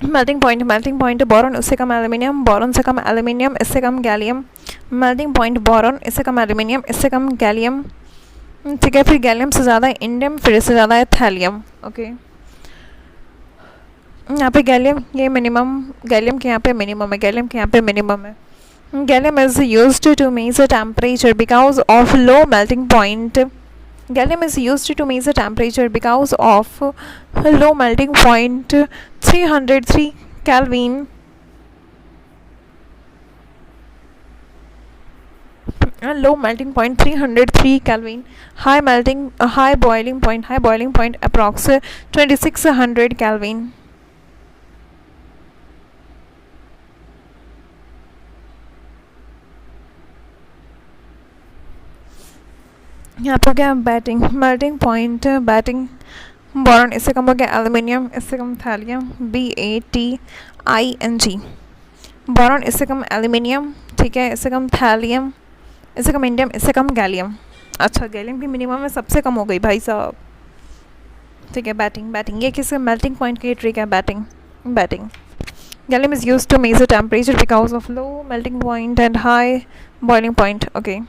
[SPEAKER 1] Melting point boron, उससे कम एल्यूमिनियम, बोरॉन से कम एल्यूमिनियम, इससे कम गैलियम. मेल्टिंग पॉइंट बोरॉन, इससे कम एल्यूमिनियम, इससे कम गैलियम. ठीक है. फिर गैलियम से ज़्यादा इंडियम, फिर इससे ज़्यादा है थैलियम. ओके. यहाँ पे गैलियम ये मिनिमम, गैलियम के यहाँ पे मिनिमम है, गैलियम के यहाँ पे मिनिमम है. Gallium is used to measure temperature because of low melting point. Gallium is used to measure temperature because of low melting point 303 Kelvin. Low melting point 303 Kelvin. High boiling point approx 2600 Kelvin. यहाँ पर क्या batting, melting point batting. Boron इससे कम हो गया aluminium, इससे कम thallium. BATING. Boron इससे कम aluminium. ठीक है. इससे कम थैलियम, इससे कम इंडियम, इससे कम गैलियम. अच्छा, गैलियम की मिनिमम में सबसे कम हो गई भाई साहब. ठीक है. बैटिंग ये किसका मेल्टिंग पॉइंट की ट्रिक है. Batting. Gallium is used to measure temperature because of low melting point and high boiling point. Okay.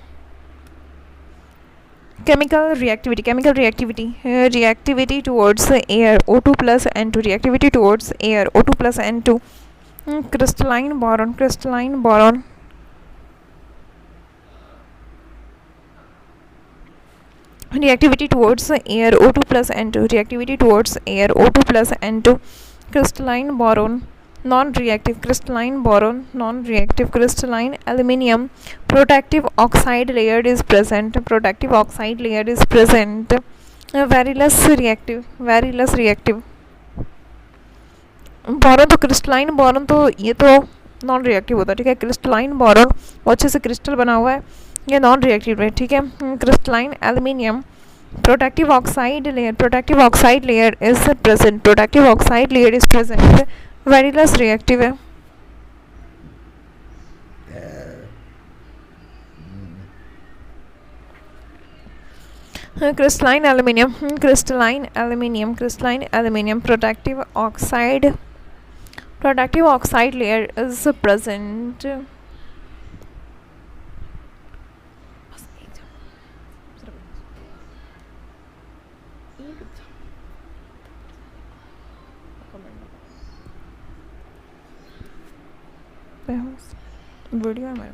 [SPEAKER 1] Chemical reactivity towards air O2 plus N2. Reactivity towards air O2 plus N2. Crystalline boron. Reactivity towards air O2 plus N2. Crystalline boron. Non-reactive crystalline boron. Non-reactive crystalline aluminium. Protective oxide layer is present. Very less reactive, very less reactive. Boron तो crystalline boron तो ये तो non reactive होता है, ठीक है। Crystalline boron वो अच्छे से क्रिस्टल बना हुआ है, ये नॉन रिएक्टिव है, ठीक है। Crystalline aluminium protective oxide layer, protective oxide layer is present, protective oxide layer is present, very less reactive है। Crystalline aluminium, crystalline aluminium, crystalline aluminium protective oxide layer is present। Video है मेरे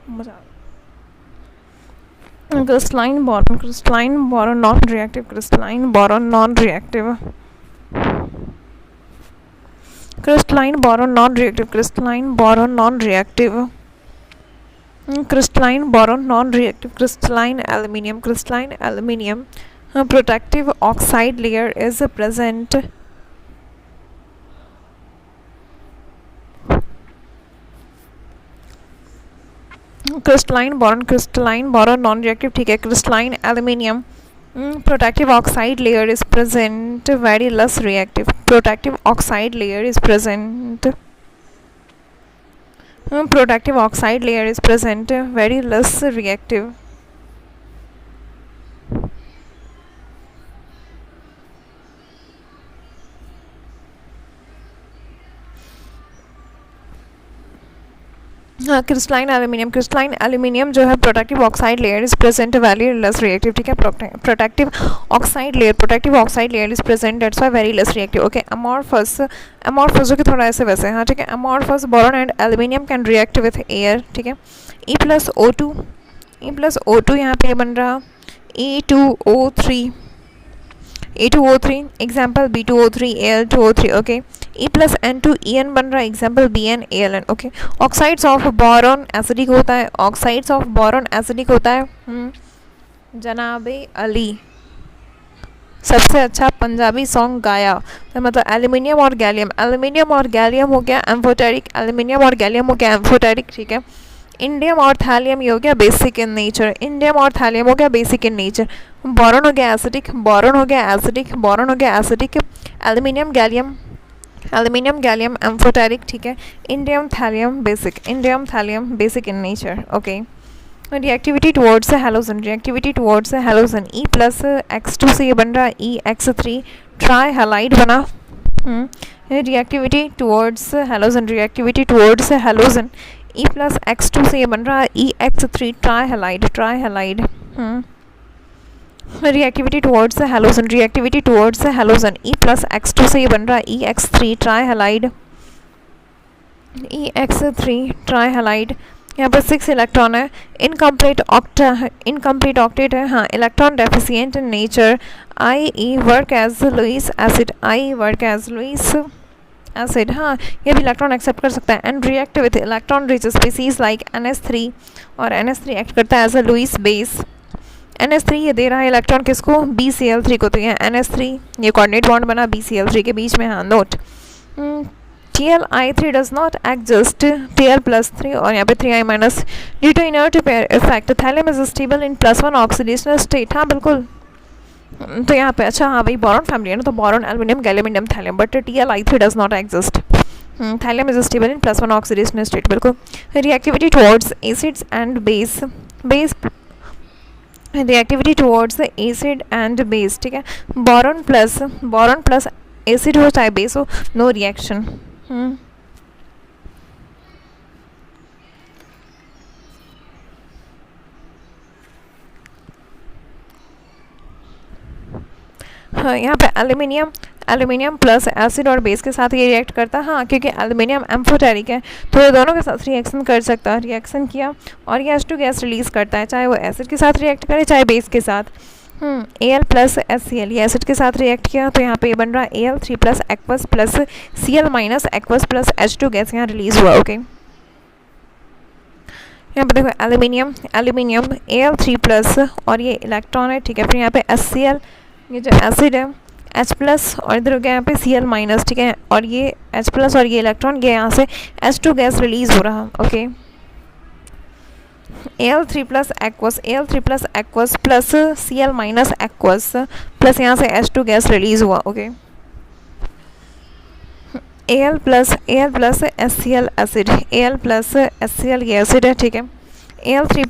[SPEAKER 1] मजा। Crystalline boron, crystalline boron non reactive, crystalline boron non reactive, crystalline boron non reactive, crystalline boron non reactive, crystalline boron non reactive. Crystalline aluminium, crystalline aluminium protective oxide layer is present. Crystalline boron non reactive, ठीक है। Crystalline aluminium protective oxide layer is present, very less reactive, protective oxide layer is present, protective oxide layer is present, very less reactive। हाँ, crystalline aluminium जो है protective oxide layer is present, very less reactive, ठीक है। Protective oxide layer is present, that's why very less reactive. Okay, amorphous जो कि थोड़ा ऐसे वैसे, हाँ ठीक है। Amorphous boron and aluminium can react with air, ठीक है। E+O2 यहाँ पे बन रहा E2O3, example B2O3 Al2O3, okay. E+N2 En बन रहा है, example Bn Aln, okay. Oxides of boron acidic होता है, ऑक्साइड्स ऑफ बोरॉन एसिडिक होता है। जनाबे अली सबसे अच्छा पंजाबी सॉन्ग गाया, तो मतलब एल्यूमिनियम और गैलियम हो गया एम्फोटेरिक, एल्यूमिनियम और गैलियम हो गया एम्फोटेरिक, ठीक है। इंडियम और थैलियम ये हो गया बेसिक इन नेचर, इंडियम और थैलियम हो गया बेसिक इन नेचर। बोरॉन हो गया एसिडिक, एल्यूमिनियम गैलियम एम्फोटेरिक, ठीक है। Indium thallium basic in nature, okay. Reactivity towards halogen, E+X2 से ये बन रहा EX3 ट्राई हैलाइड बना। रिएक्टिविटी टुवर्ड्स हैलोजन, E+X2 से ये बन रहा EX3 try halide. Reactivity towards halogen, E+X2 से ये बन रहा EX3 ट्राई हैलाइड। यहाँ पर 6 इलेक्ट्रॉन है, इनकम्प्लीट ऑक्टेट है, हाँ। Electron deficient in nature, I work as Lewis acid, हाँ ये भी इलेक्ट्रॉन एक्सेप्ट कर सकता है। And react with electron rich species like NH3, और NH3 एक्ट करता है as a Lewis base. NH3 ये दे रहा है इलेक्ट्रॉन किसको, BCl3 को, तो ये NH3 ये कोऑर्डिनेट बॉन्ड बना BCl3 के बीच में, हाँ। Note Tli3 does not exist, Tl+3 और यहाँ पे 3i- due to inert pair effect, thallium is stable in +1 oxidational state, हाँ बिल्कुल। तो यहाँ पे अच्छा, हाँ भाई बोरॉन फैमिली है ना, तो boron aluminium gallium thallium, but Tli3 does not exist, thallium is stable in +1 oxidational state, बिल्कुल। Reactivity towards acids and base, reactivity towards acid and base, ठीक है। बोरॉन प्लस एसिड हो चाहे बेस हो, no reaction. हाँ, यहाँ पे aluminium plus acid और बेस के साथ ये रिएक्ट करता है, हाँ क्योंकि एल्यूमिनियम एम्फोटेरिक है, तो ये दोनों के साथ रिएक्शन कर सकता है। रिएक्शन किया और ये H2 गैस रिलीज करता है, चाहे वो एसिड के साथ रिएक्ट करे चाहे बेस के साथ। Al प्लस HCl, ये एसिड के साथ रिएक्ट किया तो यहाँ पे ये बन रहा है Al3 plus aqueous plus Cl minus aqueous plus H2 gas यहाँ रिलीज हुआ. ओके, यहाँ पे देखो एल्यूमिनियम एल्यूमिनियम Al3 प्लस और ये इलेक्ट्रॉन है, ठीक है. फिर यहाँ पे HCl, ये जो एसिड है, H प्लस और इधर हो गया यहाँ पे Cl माइनस, ठीक है. और ये H प्लस और ये इलेक्ट्रॉन, ये यहाँ से H2 गैस रिलीज हो रहा. Okay, Al3 plus aqueous plus Cl minus aqueous plus यहाँ से H2 गैस रिलीज हुआ. Okay, Al plus HCl acid, Al plus HCl ये एसिड है, ठीक है. Al3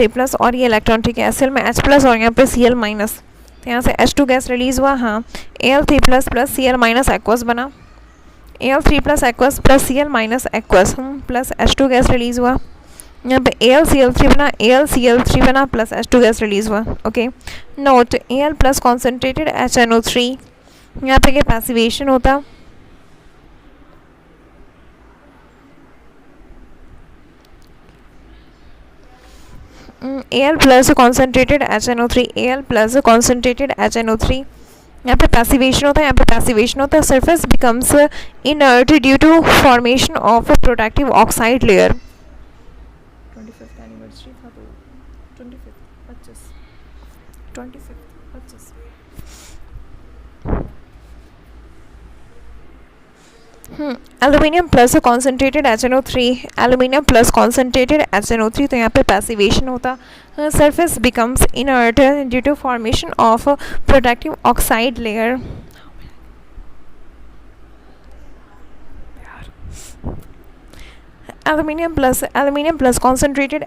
[SPEAKER 1] प्लस और ये इलेक्ट्रॉन, ठीक है. HCl में H प्लस और यहाँ पे Cl माइनस, तो यहाँ से H2 गैस रिलीज हुआ. हाँ, Al3 plus Cl minus aqueous बना. Al3 plus aqueous plus Cl minus aqueous plus H2 gas release हुआ. यहाँ पे AlCl3 बना प्लस H2 गैस रिलीज हुआ. Okay, note Al plus concentrated HNO3, यहाँ पे क्या पैसिवेशन होता. Al प्लस कॉन्सेंट्रेटेड HNO3, यहाँ पे पैसिवेशन होता है. यहाँ पे पैसिवेशन होता है. Surface becomes inert due to formation of protective oxide layer. 25th anniversary था तो 25 एल्यूमिनियम प्लस कॉन्सेंट्रेटेड HNO3, तो यहाँ पे पैसिवेशन होता. Surface becomes inert due to formation of protective oxide layer. Aluminium plus concentrated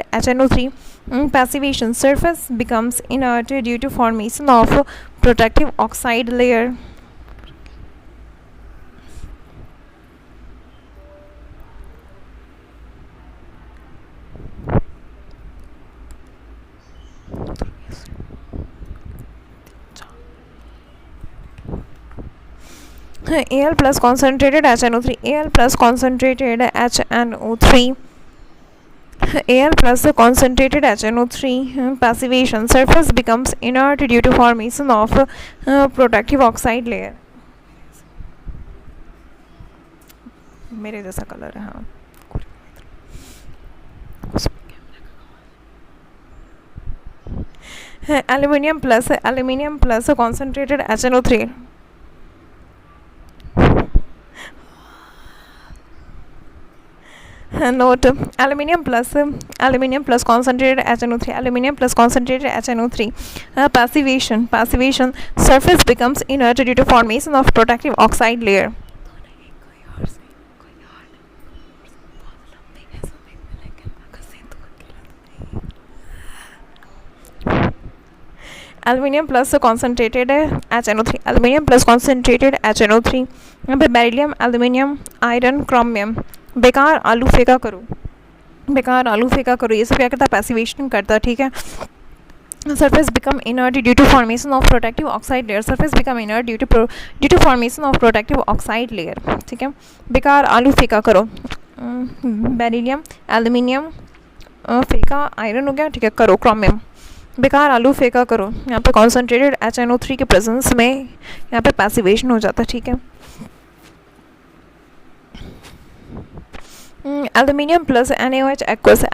[SPEAKER 1] HNO3, passivation. Surface becomes inert due to formation of protective oxide layer. Al plus concentrated HNO3, passivation. Surface becomes inert due to formation of protective oxide layer. मेरे जैसा colour है. हाँ, aluminium plus concentrated HNO3. Note aluminium plus concentrated HNO3, passivation. Surface becomes inert due to formation of protective oxide layer. Aluminium plus concentrated HNO3, यहाँ पे beryllium, aluminium, iron, chromium. बेकार आलू फेंका करो, ये सब क्या करता है, पैसिवेशन करता है, ठीक है. Surface become inert due to formation of protective oxide layer. Due to formation of protective oxide layer, ठीक है. बेकार आलू फेंका करो. बेरिलियम, एल्यूमिनियम फेंका, आयरन हो गया, ठीक है. करो क्रोमियम. बेकार आलू फेंका करो. यहाँ पे कॉन्सेंट्रेटेड HNO3 के प्रेजेंस में यहाँ पे पैसिवेशन हो जाता है, ठीक है. एल्यूमिनियम प्लस NaOH एक्वस,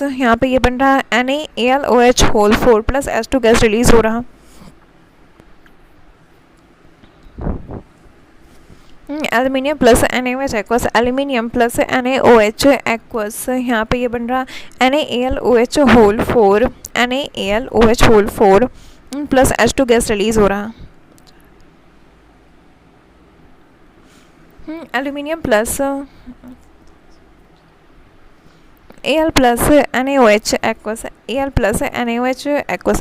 [SPEAKER 1] यहाँ पे ये बन रहा है NaAlOH whole 4 plus H2 gas release हो रहा. एल्यूमिनियम प्लस NaOH एक्वस, यहाँ पे ये बन रहा NaAlOH whole 4 plus H2 gas release हो रहा. Aluminium plus Al plus NaOH aqueous,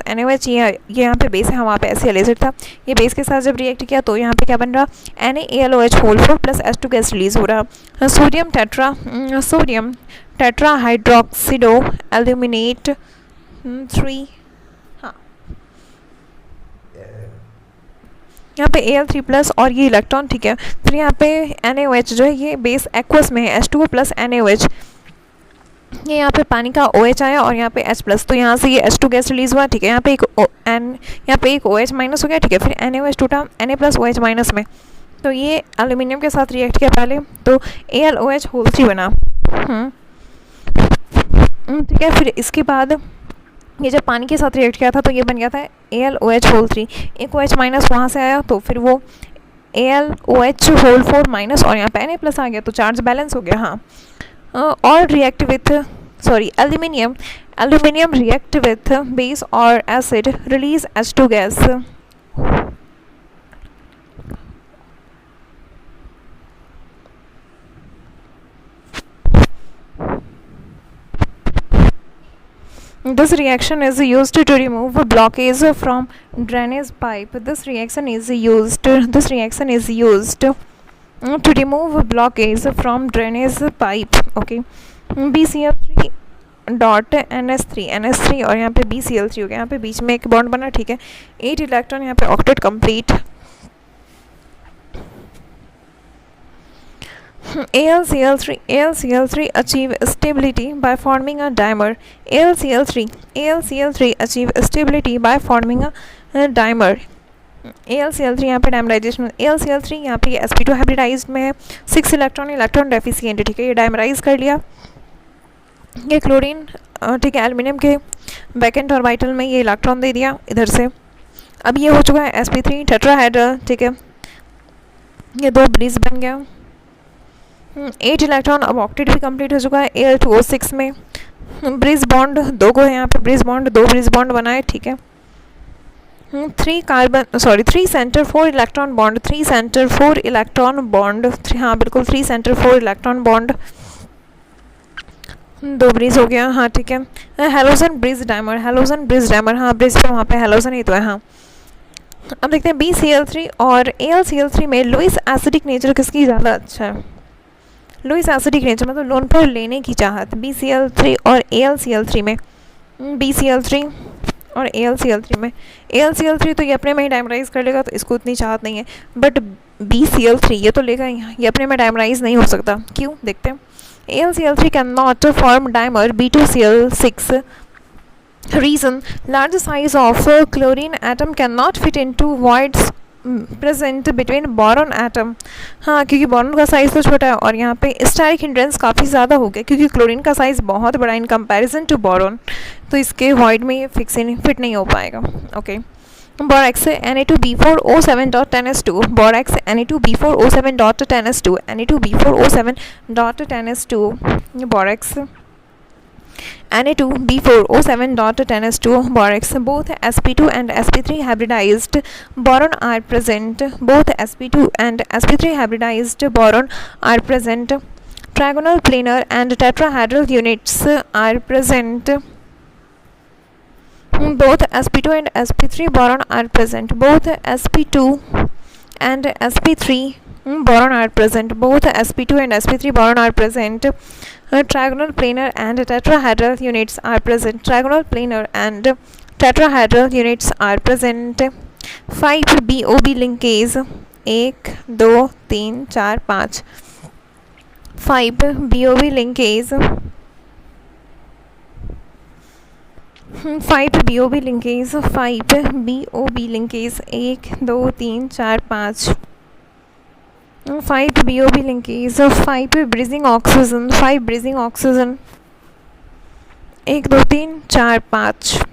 [SPEAKER 1] NaOH ये यहाँ पे बेस है, वहाँ पे HCl एसिड था. ये बेस के साथ जब रिएक्ट किया तो यहाँ पे क्या बन रहा, NaAlOH whole 4 plus H2 gas release हो रहा. सोडियम टेट्रा हाइड्रोक्सिडो एल्यूमिनेट 3, हाँ, यहाँ पे Al3+ और ये इलेक्ट्रॉन, ठीक है। फिर यहाँ पे NaOH जो है ये बेस एक्वस में है, H2O प्लस NaOH। ये यहाँ पे पानी का OH आया और यहाँ पे H+, तो यहाँ से ये H2 गैस रिलीज हुआ, ठीक है। यहाँ पे एक यहाँ पे एक OH माइनस हो गया, ठीक है। फिर NaOH टूटा Na+OH माइनस में, तो ये एल्यूमिनियम के साथ रिएक्ट किया पहले, तो AlOH3 बना। ठीक है। फिर इसके बाद ये जब पानी के साथ रिएक्ट किया था तो ये बन गया था AlOH3। एक OH माइनस वहाँ से आया तो फिर वो AlOH4 माइनस और यहाँ पे Na+ आ गया, तो चार्ज बैलेंस हो गया। हाँ, और react with aluminium react with base और acid release H2 gas. This reaction is used to remove blockage from drainage pipe. This reaction is used to remove blockage from drainage pipe. Okay. BCl3 dot NH3 और यहाँ पे BCl3 हो गया, यहाँ पे बीच में एक बॉन्ड बना, ठीक है। 8 इलेक्ट्रॉन यहाँ पे octet complete. AlCl3 achieve stability by forming a dimer. AlCl3 achieve stability by forming a dimer. AlCl3 यहाँ पे डायमराइजेशन, AlCl3 यहाँ पे sp2 हाइब्रिडाइज्ड में है, 6 इलेक्ट्रॉन डेफिशिएंट, ठीक है। ये डायमराइज कर लिया। ये क्लोरीन, ठीक है, एल्यूमिनियम के वैकेंट ऑर्बिटल में ये इलेक्ट्रॉन दे दिया इधर से। अब ये हो चुका है sp3 टेट्राहेड्रल, ठीक है। ये 2 ब्रिज बन गया। 8 इलेक्ट्रॉन अब ऑक्टेट भी कंप्लीट हो चुका है Al2O6 में। ब्रिज बॉन्ड 2 को है यहाँ पे, ब्रिज बॉन्ड 2 ब्रिज बॉन्ड बनाए, ठीक है। 3 centre 4 electron bond, 3 centre 4 electron bond, हाँ बिल्कुल 3 सेंटर 4 इलेक्ट्रॉन बॉन्ड, 2 ब्रिज हो गया। हाँ, ठीक है। हेलोजन ब्रिज डायमर, हाँ ब्रिज पे वहाँ पे हेलोजन ही तो है। हाँ, अब देखते हैं BCl3 और AlCl3 में लुईस एसिडिक नेचर किसकी ज़्यादा अच्छा है। लुईस एसिडिक नेचर मतलब लोन पर लेने की चाहत, BCl3 और AlCl3 में। BCl3 और AlCl3 में, AlCl3 तो ये अपने में ही डायमराइज कर लेगा, तो इसको उतनी चाहत नहीं है। बट BCl3 ये तो लेगा ही, ये अपने में डायमराइज नहीं हो सकता। क्यों, देखते हैं। AlCl3 can not form dimer B2Cl6 reason large size of chlorine atom cannot fit into voids present between boron atom. हाँ, क्योंकि बोरॉन का साइज़ तो छोटा है और यहाँ पे स्टारिक हिंड्रेंस काफ़ी ज़्यादा हो गया, क्योंकि क्लोरीन का साइज़ बहुत बड़ा इन कंपैरिजन टू बोरॉन, तो इसके वॉइड में ये फिट नहीं हो पाएगा। Okay. Borax Na2B4O7.10s2, borax Na2B4O7.10s2, Na2B4O7.10s2, borax Na2B4O7.10s2, borax. Both sp2 and sp3 hybridized boron are present. Both sp2 and sp3 hybridized boron are present. Trigonal planar and tetrahedral units are present. Both sp2 and sp3 boron are present. Both sp2 and sp3 boron are present. Both sp2 and sp3 boron are present. Trigonal planar and tetrahedral units are present. Trigonal planar and tetrahedral units are present. 5 BOB linkage 1 2 3 4 5. 5 BOB linkage 5 BOB linkage 5 BOB linkage 1 2 3 4 5. 5 BOB linkage 5 breathing oxygen 5 breathing oxygen 1 2 3 4 5.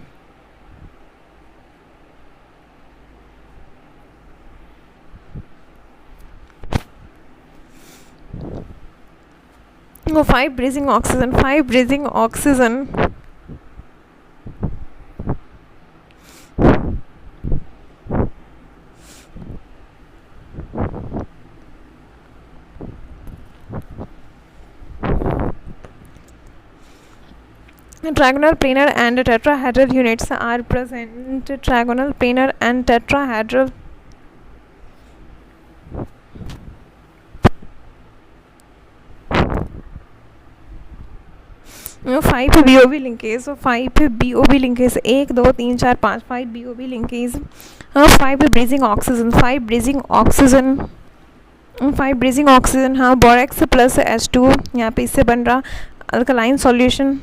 [SPEAKER 1] 5 breathing oxygen 5 breathing oxygen Trigonal planar and tetrahedral units are present. Trigonal planar and tetrahedral 5 BOB linkage, 5 BOB linkage, 1 2 3 4 5, 5 BOB linkage, 5 bridging oxygen, 5 bridging oxygen, 5 bridging oxygen, हाँ borax plus H2 यहाँ पे इससे बन रहा alkaline solution,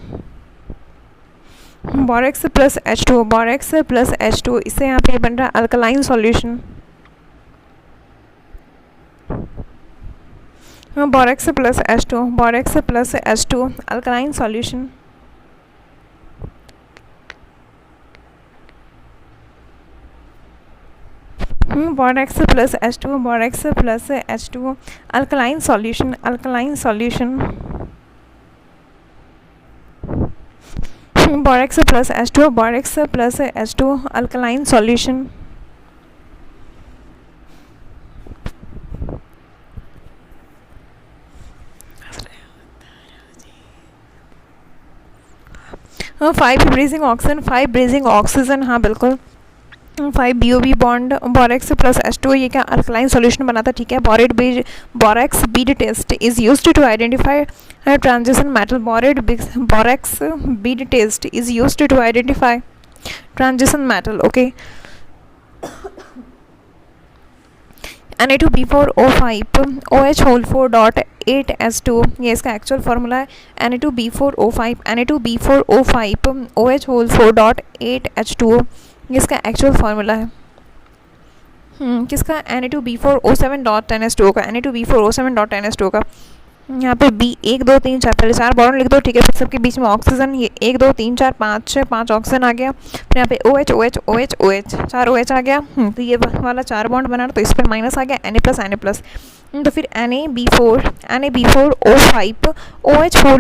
[SPEAKER 1] borax plus H2, borax plus H2 इससे यहाँ पे बन रहा alkaline solution, borax plus H2, borax plus H2 alkaline solution, borax plus H2, borax plus H2 alkaline solution, alkaline solution, borax plus H2, borax plus H2 alkaline solution, 5 bridging oxygen, 5 bridging oxygen, हाँ बिल्कुल, 5 BOB bond, borax plus H2 ये क्या alkaline solution बनाता, ठीक है। Borax bead test is used to identify transition metal, borax bead test is used to identify transition metal, okay. Na2B4O5 OH whole 4 dot 8S2 ये इसका actual formula है, Na2B4O5 Na2B4O5 OH whole 4 dot 8H2 ये इसका actual formula है। किसका? Na2B4O7 dot 10S2 का, Na2B4O7 dot 10S2 का। यहाँ पे B 1 2 3 4 पहले 4 बॉन्ड लिख दो, ठीक है। फिर सबके बीच में ऑक्सीजन, ये 1 2 3 4 5 5 ऑक्सीजन आ गया। फिर यहाँ पे OH OH OH OH 4 OH आ गया। तो ये वाला 4 बॉन्ड बना, तो इस पर माइनस आ गया Na+। तो फिर Na B4O5 OH whole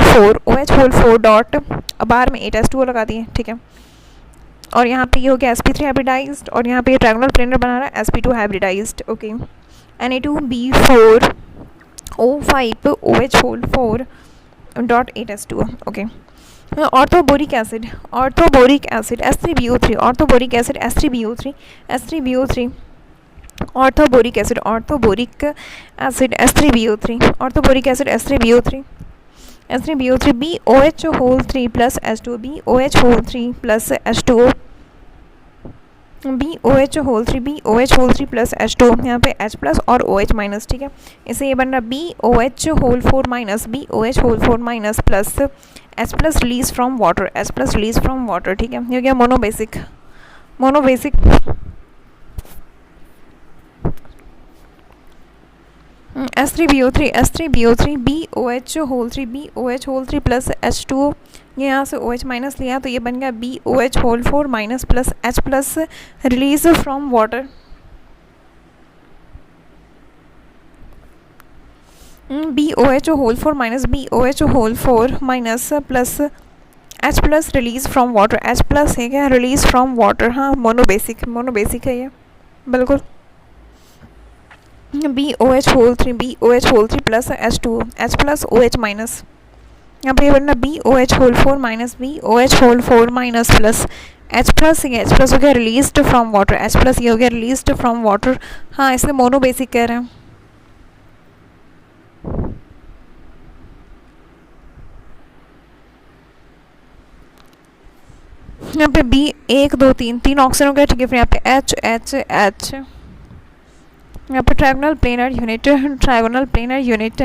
[SPEAKER 1] 4 dot बाहर में 8S2 लगा दिए, ठीक है। और यहाँ पे ये हो गया sp3 हाइब्रिडाइज्ड, और यहाँ पे ट्रायंगुलर प्लेनर बना रहा है sp2 hybridised, okay. Na2B4O5 OH whole 4 dot 8S2, okay. Orthoboric acid S3BO3, orthoboric acid S3BO3 orthoboric acid S3BO3 BOH whole 3 plus H2 BOH whole 3 plus H2 BOH whole 3 plus H2 यहाँ पे H plus और OH minus, ठीक है। इसे ये बन रहा BOH whole 4 minus BOH whole 4 minus plus H plus release from water, ठीक है। ये हो गया monobasic S3BO3 BOH whole 3 plus H2 ये यहाँ से OH माइनस लिया, तो ये बन गया BOH whole 4 minus plus H plus release from water, BOH whole 4 minus BOH whole 4 minus plus H plus release from water, H plus है क्या, रिलीज फ्रॉम वाटर, हाँ मोनोबेसिक है ये, बिल्कुल। BOH whole 3 plus H2 H plus OH minus, यहाँ पे ये बनना BOH whole 4 minus BOH whole 4 minus plus H plus हो गया released from water, H plus ये हो गया रिलीज्ड फ्रॉम वाटर, हाँ इसलिए मोनोबेसिक कह रहे हैं। यहाँ पे B 1 2 3 ऑक्सीजन हो गया, ठीक है। फिर यहाँ पे H यहाँ पे triangular planar unit triangular planar unit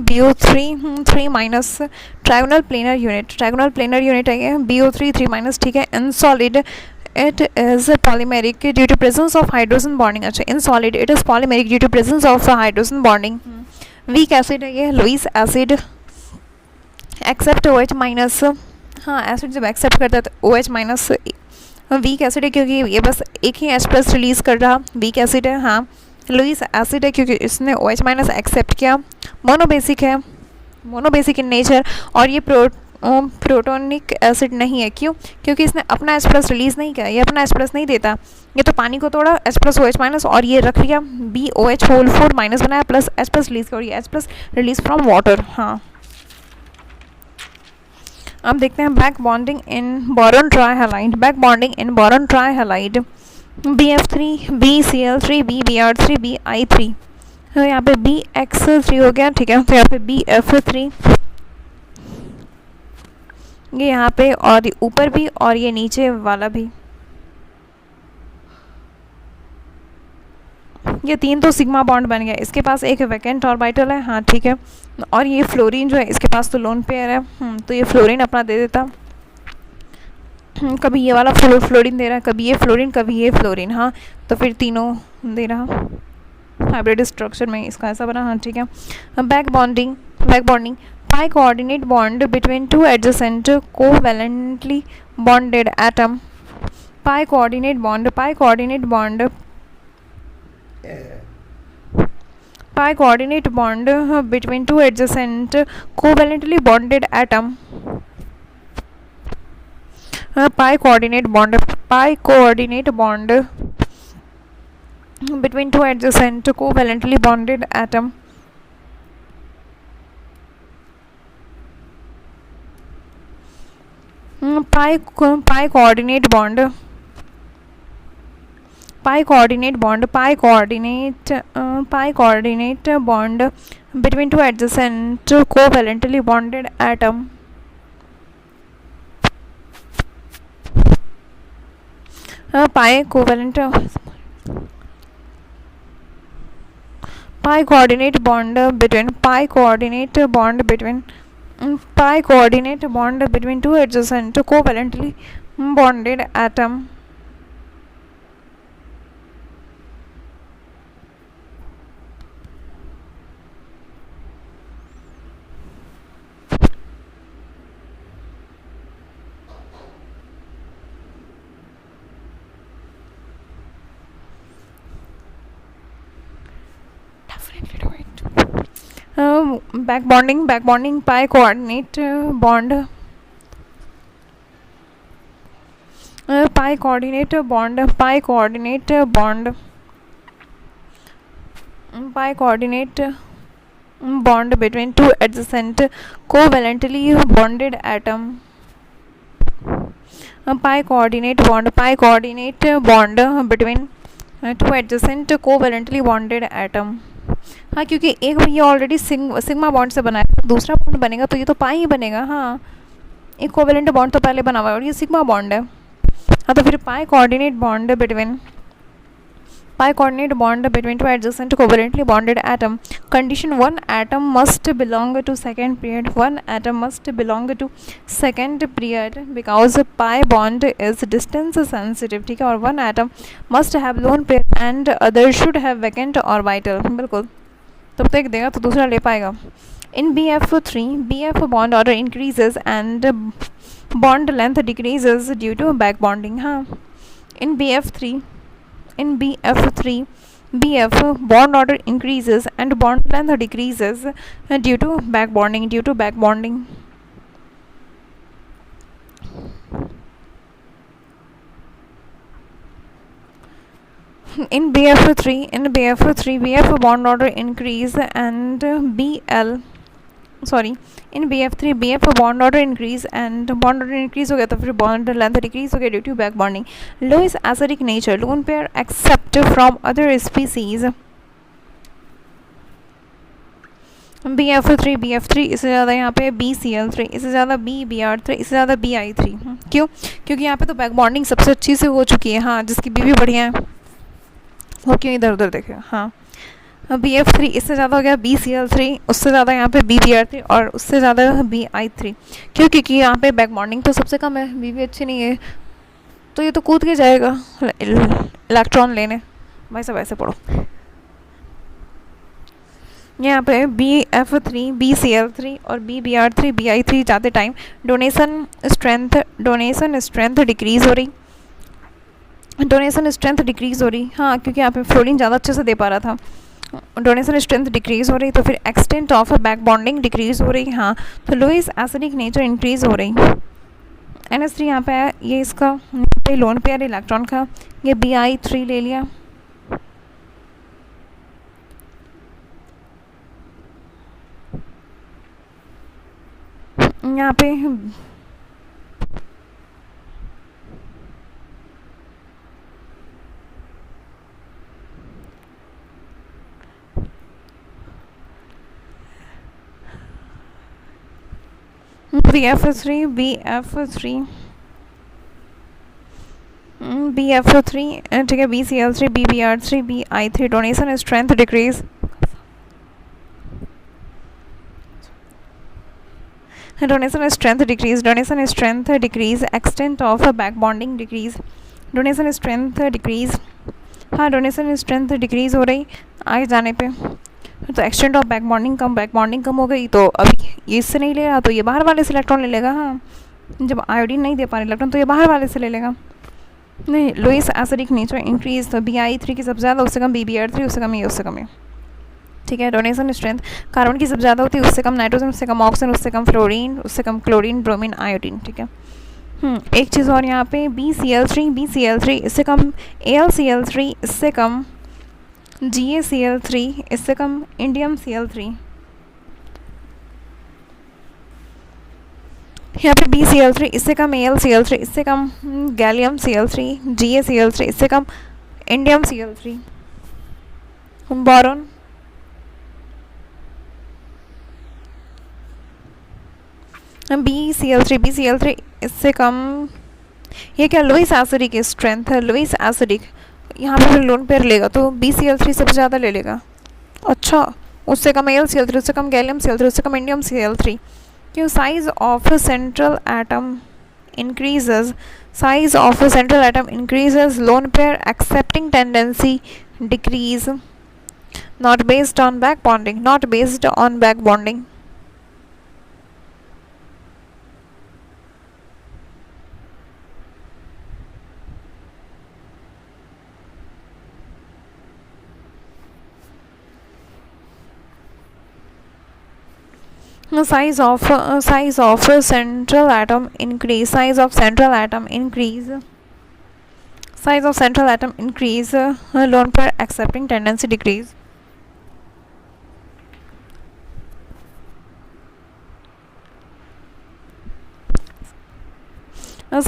[SPEAKER 1] BO3 3 minus, triangular planar unit है BO3 3 माइनस, ठीक है। In solid it is polymeric due to presence of hydrogen bonding, अच्छा in solid it is polymeric due to presence of hydrogen bonding। weak acid है ये, Lewis acid, accept OH minus, हाँ acid जब accept करता है तो OH minus, weak acid है क्योंकि ये बस एक ही H प्लस रिलीज कर रहा, वीक एसिड है। हाँ लुईस एसिड है क्योंकि इसने OH माइनस एक्सेप्ट किया। मोनोबेसिक इन नेचर, और ये प्रोटोनिक एसिड नहीं है, क्यों? क्योंकि इसने अपना H प्लस रिलीज नहीं किया, ये अपना H प्लस नहीं देता, ये तो पानी को तोड़ा H प्लस OH माइनस और ये रख लिया BOH होल 4 माइनस बनाया प्लस H प्लस रिलीज किया, और ये H plus release from water, हाँ अब देखते हैं back bonding in boron trihalide, back bonding in boron trihalide BF3 BCl3 BBr3 BI3, तो यहाँ पे BX3 हो गया, ठीक है। तो यहाँ पे BF3 ये यहाँ पे और ऊपर भी और ये नीचे वाला भी, ये 3 तो सिग्मा बॉन्ड बन गया। इसके पास एक वैकेंट ऑर्बिटल है, हाँ ठीक है। और ये फ्लोरीन जो है इसके पास तो लोन पेयर है, तो ये फ्लोरीन अपना दे देता। कभी ये वाला फ्लोरीन दे रहा है, कभी ये फ्लोरीन, कभी ये फ्लोरीन, हाँ तो फिर तीनों दे रहा हाइब्रिड स्ट्रक्चर में इसका ऐसा बना, हाँ ठीक है। Back bonding pi coordinate bond between two adjacent covalently bonded atom, pi coordinate bond pi coordinate bond between two adjacent covalently bonded atom, pi coordinate bond between two adjacent covalently bonded atom, pi coordinate bond between two adjacent covalently bonded atom, pi coordinate bond between two adjacent covalently bonded atom, back bonding pi coordinate bond between two adjacent covalently bonded atom, pi coordinate bond between two adjacent covalently bonded atom, हाँ क्योंकि एक ये already sigma bond से बना है, दूसरा bond बनेगा तो ये तो पाई ही बनेगा, हाँ एक कोवेलेंट बॉन्ड तो पहले बना हुआ है और ये सिग्मा बॉन्ड है, हाँ तो फिर pi coordinate bond between two adjacent covalently bonded atom. Condition: one atom must belong to second period because pi bond is distance sensitive, ठीक है। और one atom must have lone pair and other should have vacant orbital, बिल्कुल तब तक देगा तो दूसरा ले पाएगा। In BF3 BF bond order increases and bond length decreases due to back bonding, हाँ in BF3 BF bond order increases and bond length decreases due to back bonding, in BF3 BF bond order increase and in BF3 BF bond order increase and bond order increase हो गया तो फिर bond length decrease हो गया due to back bonding. Lewis acidic nature lone pair except from other species. BF3 इससे ज़्यादा यहाँ पे BCl3, इससे ज़्यादा BBr3, इससे ज़्यादा BI3, क्यों? क्योंकि यहाँ पे तो बैक बॉन्डिंग सबसे अच्छी से हो चुकी है, हाँ जिसकी बी भी बढ़िया है, वो क्यों इधर उधर देखे, हाँ BF3 इससे ज़्यादा हो गया BCl3, उससे ज़्यादा यहाँ पे BBr3 और उससे ज़्यादा BI3, क्यों? क्योंकि यहाँ पे बैक बॉन्डिंग तो सबसे कम है, बी भी अच्छी नहीं है, तो ये तो कूद के जाएगा इलेक्ट्रॉन लेने, भाई सब ऐसे पढ़ो। यहाँ पे BF3 BCl3 और BBr3 BI3 जाते टाइम डोनेशन स्ट्रेंथ डिक्रीज हो रही, हाँ क्योंकि यहाँ पे फ्लोरीन ज़्यादा अच्छे से दे पा रहा था, डोनेशन स्ट्रेंथ डिक्रीज हो रही, तो फिर extent of back bonding decrease हो रही, हाँ तो लुईस एसिडिक नेचर इंक्रीज हो रही। NH3 यहाँ पे आया, ये इसका लोन पेयर इलेक्ट्रॉन का, ये BI3 ले लिया, यहाँ पे BF3, BF3, BF3, ठीक है, BCl3, BBr3, BI3, donation strength decrease, donation strength decrease, donation strength decrease, extent of back bonding decrease, donation strength decrease, हाँ डोनेशन स्ट्रेंथ डिक्रीज हो रही आगे जाने पे, तो एक्सटेंट ऑफ बैक बॉन्डिंग कम हो गई, तो अभी ये इससे नहीं ले रहा तो ये बाहर वाले से इलेक्ट्रॉन ले लेगा। हाँ, जब आयोडीन नहीं दे पा रहे इलेक्ट्रॉन तो ये बाहर वाले से ले लेगा। नहीं, लुईस एसिडिक नेचर इंक्रीज, तो BI3 की सबसे ज़्यादा, उससे कम BBr3, उससे कम ये, उससे कम ये, ठीक है। डोनेशन स्ट्रेंथ कार्बन की सबसे ज़्यादा होती है, उससे कम नाइट्रोजन, उससे कम ऑक्सीजन, उससे कम फ्लोरीन, उससे कम क्लोरीन, ब्रोमीन, आयोडीन, ठीक है। एक चीज़ और यहाँ पे BCl3, इससे कम AlCl3, इससे कम GaCl3, इससे कम इंडियम Cl3, यहाँ पे BCl3, इससे कम AlCl3, इससे कम गैलियम Cl3, GaCl3, इससे कम इंडियम Cl3, बोरॉन, BCl3, इससे कम, ये क्या लुईस एसिडिक की स्ट्रेंथ है, लुईस एसिडिक, यहाँ पे फिर लोन पेयर लेगा तो BCl3 सबसे ज़्यादा ले लेगा। अच्छा, उससे कम AlCl3, उससे कम गैलियम Cl3, उससे कम इंडियम Cl3, क्यों? Size of central atom increases, size of central atom increases, loan pair accepting tendency decrease, not based on back bonding, not based on back bonding. Size of central atom increase, size of central atom increase, size of central atom increase, lone pair accepting tendency decrease.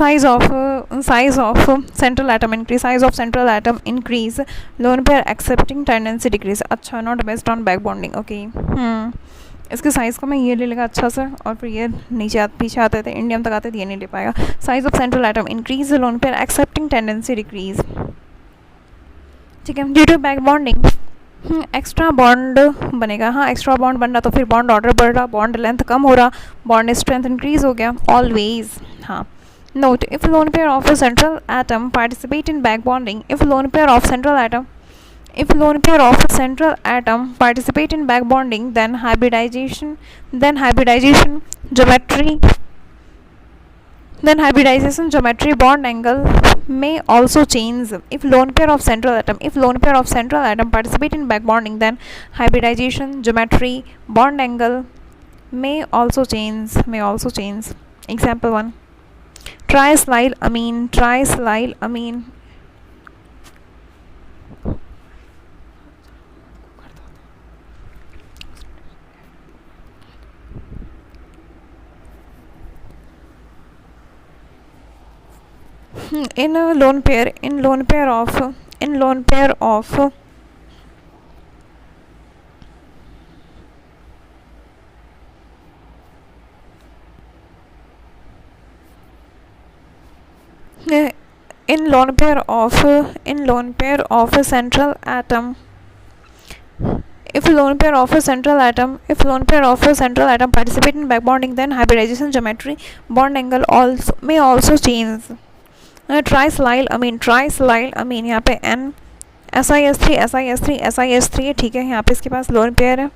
[SPEAKER 1] Size of central atom increase, size of central atom increase, lone pair accepting tendency decrease. अच्छा, not based on back bonding, okay. इसके size का मैं ये ले लेगा अच्छा सा, और फिर ये नीचे पीछे आते थे, इंडियम तक आते थे, ये नहीं ले पाएगा। Size of central atom increase, lone pair accepting tendency decrease, ठीक है। Due to back bonding extra bond बनेगा, हाँ एक्स्ट्रा बॉन्ड बन रहा तो फिर बॉन्ड ऑर्डर बढ़ रहा, बॉन्ड लेंथ कम हो रहा, बॉन्ड स्ट्रेंथ इंक्रीज हो गया ऑलवेज। हाँ, note, if lone pair of a central atom participate in back bonding, if lone pair of central atom participate in back bonding, then hybridization geometry bond angle may also change. If lone pair of central atom participate in back bonding, then hybridization geometry bond angle may also change. Example 1, triethylamine, in lone pair of a central atom, if lone pair of a central atom participate in back bonding, then hybridization geometry bond angle may also change. ट्राइसलाइल यहाँ पे N SiS3 ठीक है, यहाँ पे इसके पास lone pair है,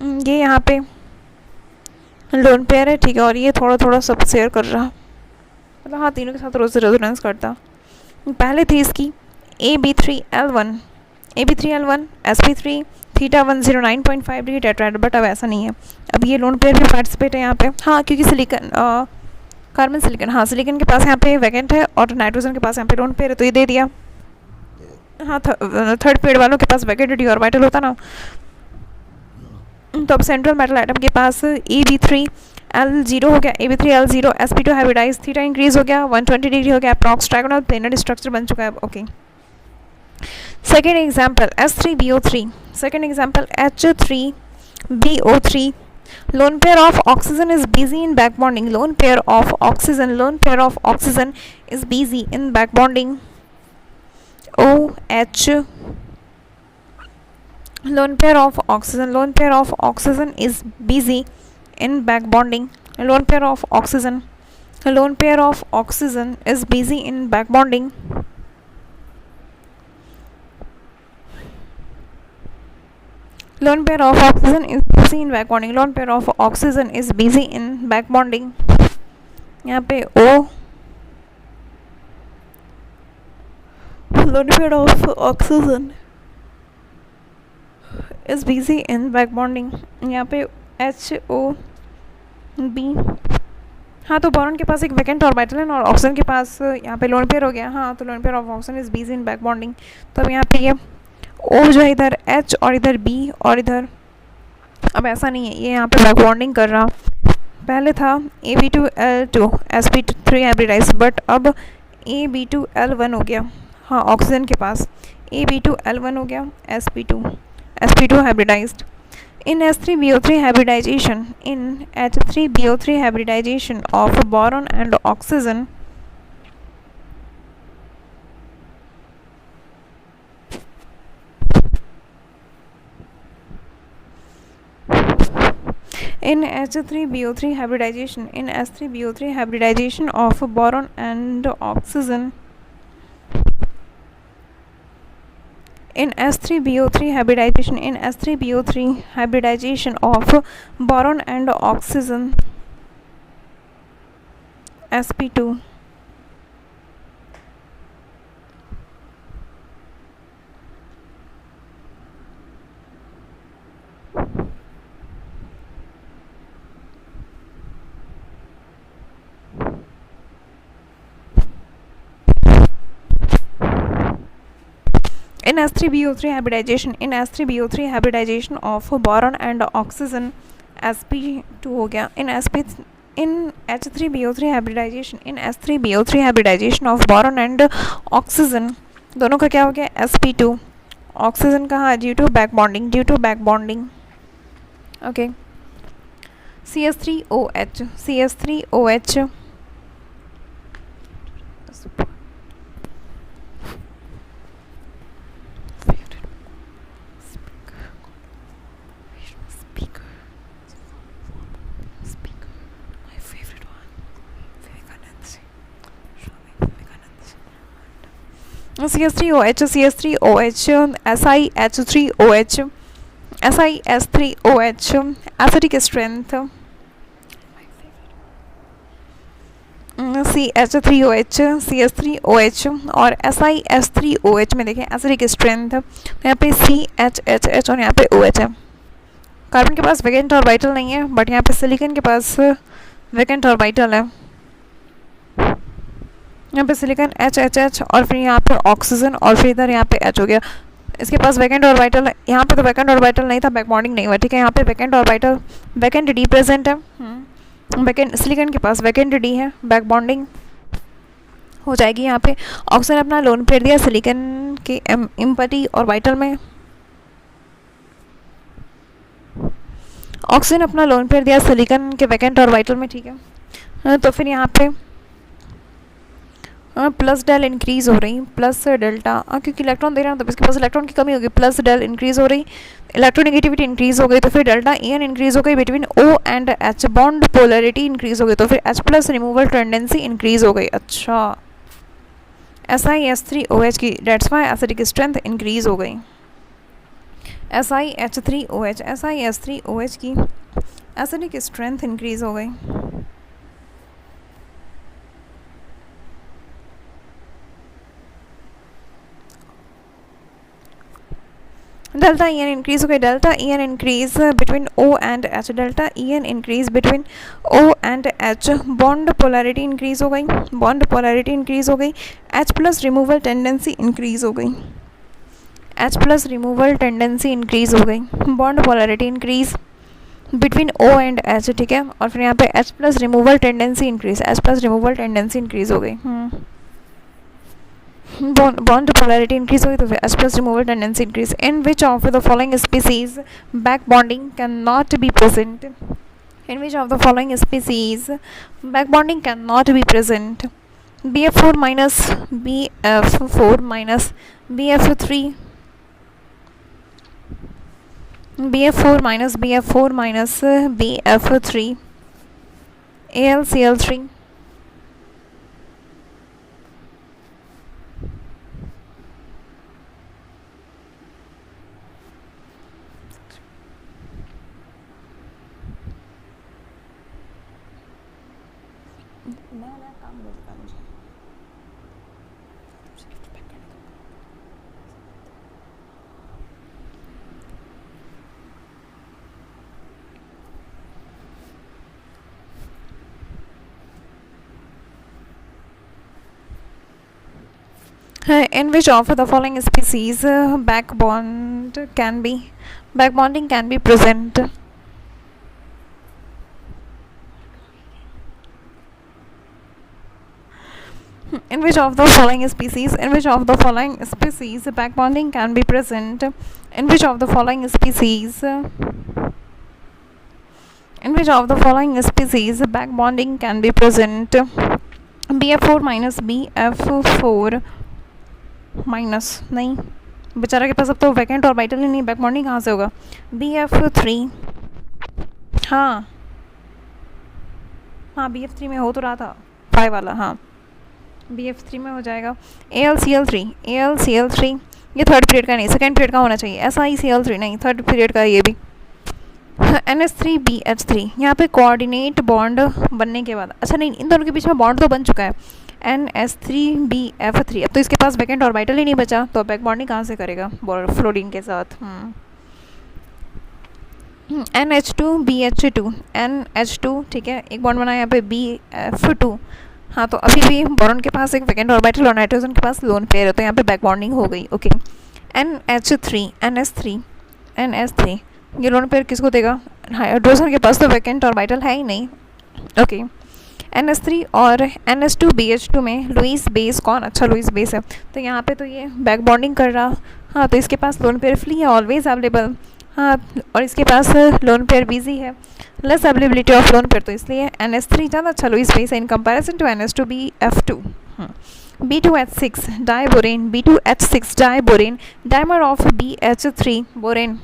[SPEAKER 1] ये यहाँ पे लोन पेयर है, ठीक है, और ये थोड़ा थोड़ा सब शेयर कर रहा, मतलब हाँ तीनों के साथ रोज रेजोनेंस करता। पहले थी इसकी AB3L1 sp3 theta 109.5 degree tetrahedral, but अब ऐसा नहीं है, अब ये लोन पेयर भी पार्टिसिपेट है यहाँ पे। हाँ, क्योंकि सिलिकॉन कार्बन सिलिकॉन, हाँ सिलिकॉन के पास यहाँ पे वैकेंट है और नाइट्रोजन के पास यहाँ पे लोन पेयर है, तो ये दे दिया। हाँ, थर्ड पेयर वालों के पास वैकेंट डी ऑर्बिटल होता ना, तो अब सेंट्रल मेटल एटम के पास AB3L0 हो गया, AB3L0 sp2 hybridise, theta increase हो गया, 120 डिग्री हो गया, अप्रॉक्स ट्रायगोनल प्लेनर स्ट्रक्चर बन चुका है। Okay, second example H3BO3, second example H3BO3, Lone pair of oxygen is busy in back bonding. Lone pair of oxygen is busy in back bonding. OH. Lone pair of oxygen is busy in back bonding. Lone pair of oxygen is busy in back bonding. Lone pair of oxygen is busy in back bonding. Lone pair of oxygen is busy in back bonding. यहाँ पे O. Lone pair of oxygen is busy in back bonding. यहाँ पे HOB. हाँ, तो boron के पास एक vacant orbital है और ऑक्सीजन के पास यहाँ पे लोन पेयर हो गया. हाँ, तो lone pair of oxygen is busy in back bonding. तो अब यहाँ पे ये O जो है इधर H और इधर B और इधर, अब ऐसा नहीं है, ये यहाँ पे बैक बॉन्डिंग कर रहा. पहले था AB2L2 sp3 हाइब्रिडाइज, बट अब AB2L1 हो गया. हाँ, ऑक्सीजन के पास AB2L1 हो गया, sp2 hybridised. In H3BO3 hybridization of boron and oxygen, in H3BO3 hybridization of boron and oxygen, in H3BO3 hybridization of boron and oxygen, sp2. In H3BO3 hybridization of boron and oxygen, sp2 हो गया. in H3BO3 hybridization of boron and oxygen, दोनों का क्या हो गया, sp2. Oxygen कहाँ, due to back bonding. Okay. CH3OH CH3OH, SiH3OH, acidic strength. CH3OH और SiH3OH में देखें एसिडिक स्ट्रेंथ. यहाँ पे CHHH और यहाँ पे OH है. कार्बन के पास वैकेंट ऑर्बिटल नहीं है, बट यहाँ पे सिलिकॉन के पास वैकेंट ऑर्बिटल है. यहाँ पे सिलिकॉन HHH और फिर यहाँ पे ऑक्सीजन और फिर इधर यहाँ पे H हो गया. इसके पास वैकेंट ऑर्बिटल है. यहाँ पे तो वैकेंट ऑर्बिटल नहीं था, बैक बॉन्डिंग नहीं हुआ. ठीक है, यहाँ पे वैकेंट डी प्रेजेंट है. सिलिकॉन के पास वैकेंट डी है, बैक बॉन्डिंग हो जाएगी. यहाँ पे ऑक्सीजन अपना लोन पेयर दिया सिलिकॉन के एम्प्टी ऑर्बिटल में. ऑक्सीजन अपना लोन पेयर दिया सिलिकॉन के वैकेंट ऑर्बिटल में. ठीक है, तो फिर यहाँ पे प्लस डेल इंक्रीज हो रही, प्लस डेल्टा, क्योंकि इलेक्ट्रॉन दे रहा है तो इसके पास इलेक्ट्रॉन की कमी होगी. प्लस डेल इंक्रीज हो रही, इलेक्ट्रोनेगेटिविटी इंक्रीज हो गई, तो फिर डेल्टा EN इंक्रीज हो गई between O and H. Bond polarity increase हो गई, तो फिर H plus removal tendency increase हो गई. अच्छा, SiH3OH की, that's why acidic strength increase हो गई. SiH3OH की एसिडिक स्ट्रेंथ इंक्रीज हो गई. डेल्टा EN इंक्रीज हो गई. Delta EN increase between O and H. Delta EN increase between O and H. Bond polarity increase हो गई. H plus removal tendency increase हो गई. Bond polarity increase between O and H. ठीक है, और फिर यहाँ पे H plus removal tendency increase हो गई. बॉन्ड पोलैरिटी इंक्रीज होगी तो फिर H plus removal tendency increase. In which of the following species back bonding can not be present. In which of the following species back bonding cannot be present? BF4 minus BF4 minus BF3, BF4 minus BF4 minus BF3, AlCl3. In which of the following species back bonding can be present? In which of the following species back bonding can be present? In which of the following species back bonding can be present? BF4 minus BF4 minus नहीं, बेचारा के पास अब तो vacant orbital ही नहीं, back bonding कहाँ से होगा? BF3, हाँ BF3 में हो तो रहा था 5 वाला, हाँ BF3 में हो जाएगा. AlCl3, ये थर्ड पीरियड का नहीं, सेकेंड पीरियड का होना चाहिए. SiCl3 नहीं, थर्ड पीरियड का ये भी. NH3BH3, यहाँ पे कोऑर्डिनेट बॉन्ड बनने के बाद, अच्छा नहीं, इन दोनों के बीच में बॉन्ड तो बन चुका है. NH3BF3, अब तो इसके पास वैकेंट ऑर्बिटल ही नहीं बचा, तो बैक बॉन्डिंग कहाँ से करेगा फ्लोरीन के साथ? NH2BH2, ठीक है, एक बॉन्ड बना यहाँ पे BF2. हाँ, तो अभी भी बोरॉन के पास एक वैकेंट ऑर्बिटल और नाइट्रोजन के पास लोन पेयर है, तो यहाँ पे बैक बॉन्डिंग हो गई. ओके. NH3, ये लोन पेयर किसको देगा? हाइड्रोजन के पास तो वैकेंट ऑर्बिटल है ही नहीं. ओके. NH3 और NH2BH2 में लुईस बेस कौन अच्छा लुईस बेस है? तो यहाँ पे तो ये बैक बॉन्डिंग कर रहा. हाँ, तो इसके पास लोन पेयर फ्री है, ऑलवेज अवेलेबल. हाँ, और इसके पास लोन पेयर बिजी है, less availability of lone pair, तो इसलिए NH3 ज़्यादा अच्छा लुईस बेस है in comparison to NH2BF2. B2H6 diborane, B2H6 diborane, dimer of BH3 borane.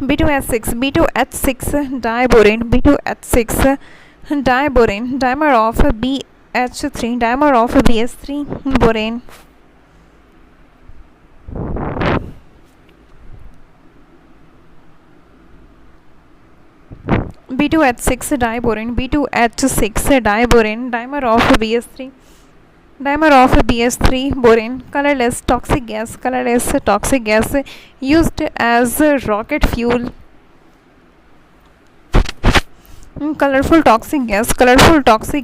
[SPEAKER 1] B2H6 diborane, B2H6 diborane, dimer of BH3, dimer of BH3 borane. B2H6 diborane, B2H6 diborane, dimer of BH3, dimer of BH3 borane. Colourless toxic gas used as rocket fuel. Colorful toxic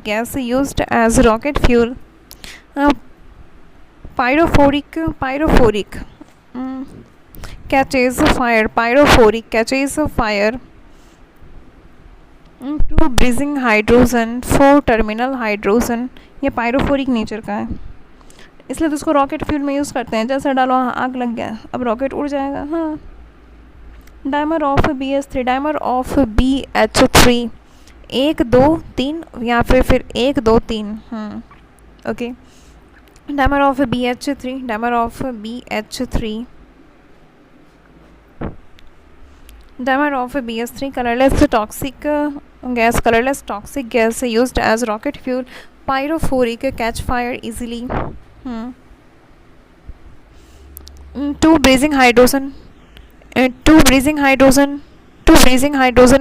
[SPEAKER 1] gas used as rocket fuel. Pyrophoric catches fire. Two breathing hydrogen, 4 terminal hydrogen. ये pyrophoric nature का है, इसलिए तो उसको rocket fuel में use करते हैं. जैसे डालो, आग लग गया, अब रॉकेट उड़ जाएगा. हाँ. Dimer of BH3, dimer of BH3, 1 2 3 या फिर 1 2 3. Okay. Dimer of BH3, dimer of BH3, dimer of BH3. Colourless toxic gas used as rocket fuel. Pyrophoric catch fire easily. Two breathing hydrogen है,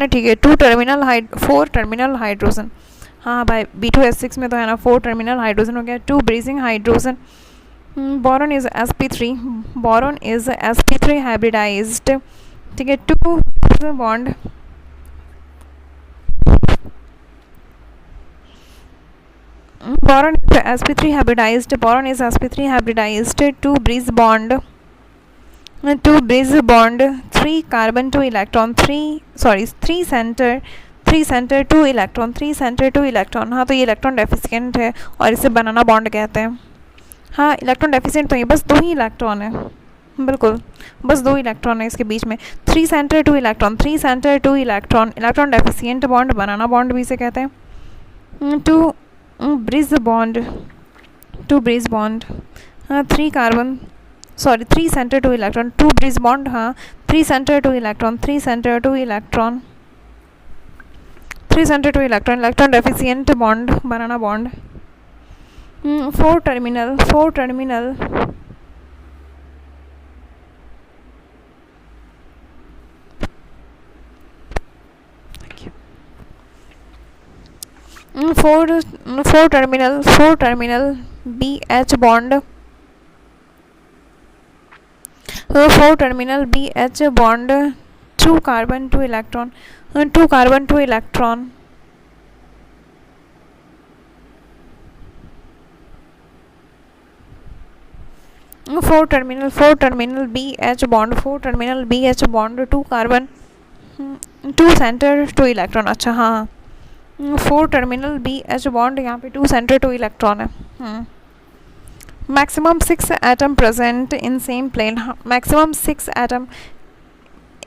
[SPEAKER 1] ठीक है. 4 terminal hydrogen. हाँ भाई, B2H6 में तो है ना 4 terminal hydrogen हो गया. 2 breathing hydrogen. Boron is sp3 hybridized, ठीक है. 2 bond. Boron is sp3 hybridized. 2 bridge bond. 3 carbon 2 electron. 3 center 2 electron. 3 center 2 electron. हाँ, तो ये इलेक्ट्रॉन डेफिशिएंट है और इसे बनाना बॉन्ड कहते हैं. हाँ, इलेक्ट्रॉन डेफिशिएंट तो ये बस 2 ही इलेक्ट्रॉन है. बिल्कुल, बस 2 इलेक्ट्रॉन है इसके बीच में। 3 centre 2 electron, 3 centre 2 electron, electron deficient bond, banana bond भी इसे कहते हैं। 2 ब्रिज बॉन्ड, 2 ब्रिज बॉन्ड, हाँ 3 carbon, sorry 3 centre 2 electron, 2 bridge bond, हाँ 3 centre 2 electron, 3 centre 2 electron, 3 centre 2 electron, electron deficient bond, banana bond. 4 terminal, 4 terminal, 4 terminal, 4 terminal BH bond, 4 terminal BH bond, 2 carbon 2 electron, 2 carbon 2 electron, 4 terminal BH bond, 4 terminal BH bond, 2 carbon, 2 centre 2 electron, अच्छा हाँ 4 terminal BH bond, यहाँ पे 2 centre 2 electron है। Maximum 6 atom present in same plane, maximum 6 atom,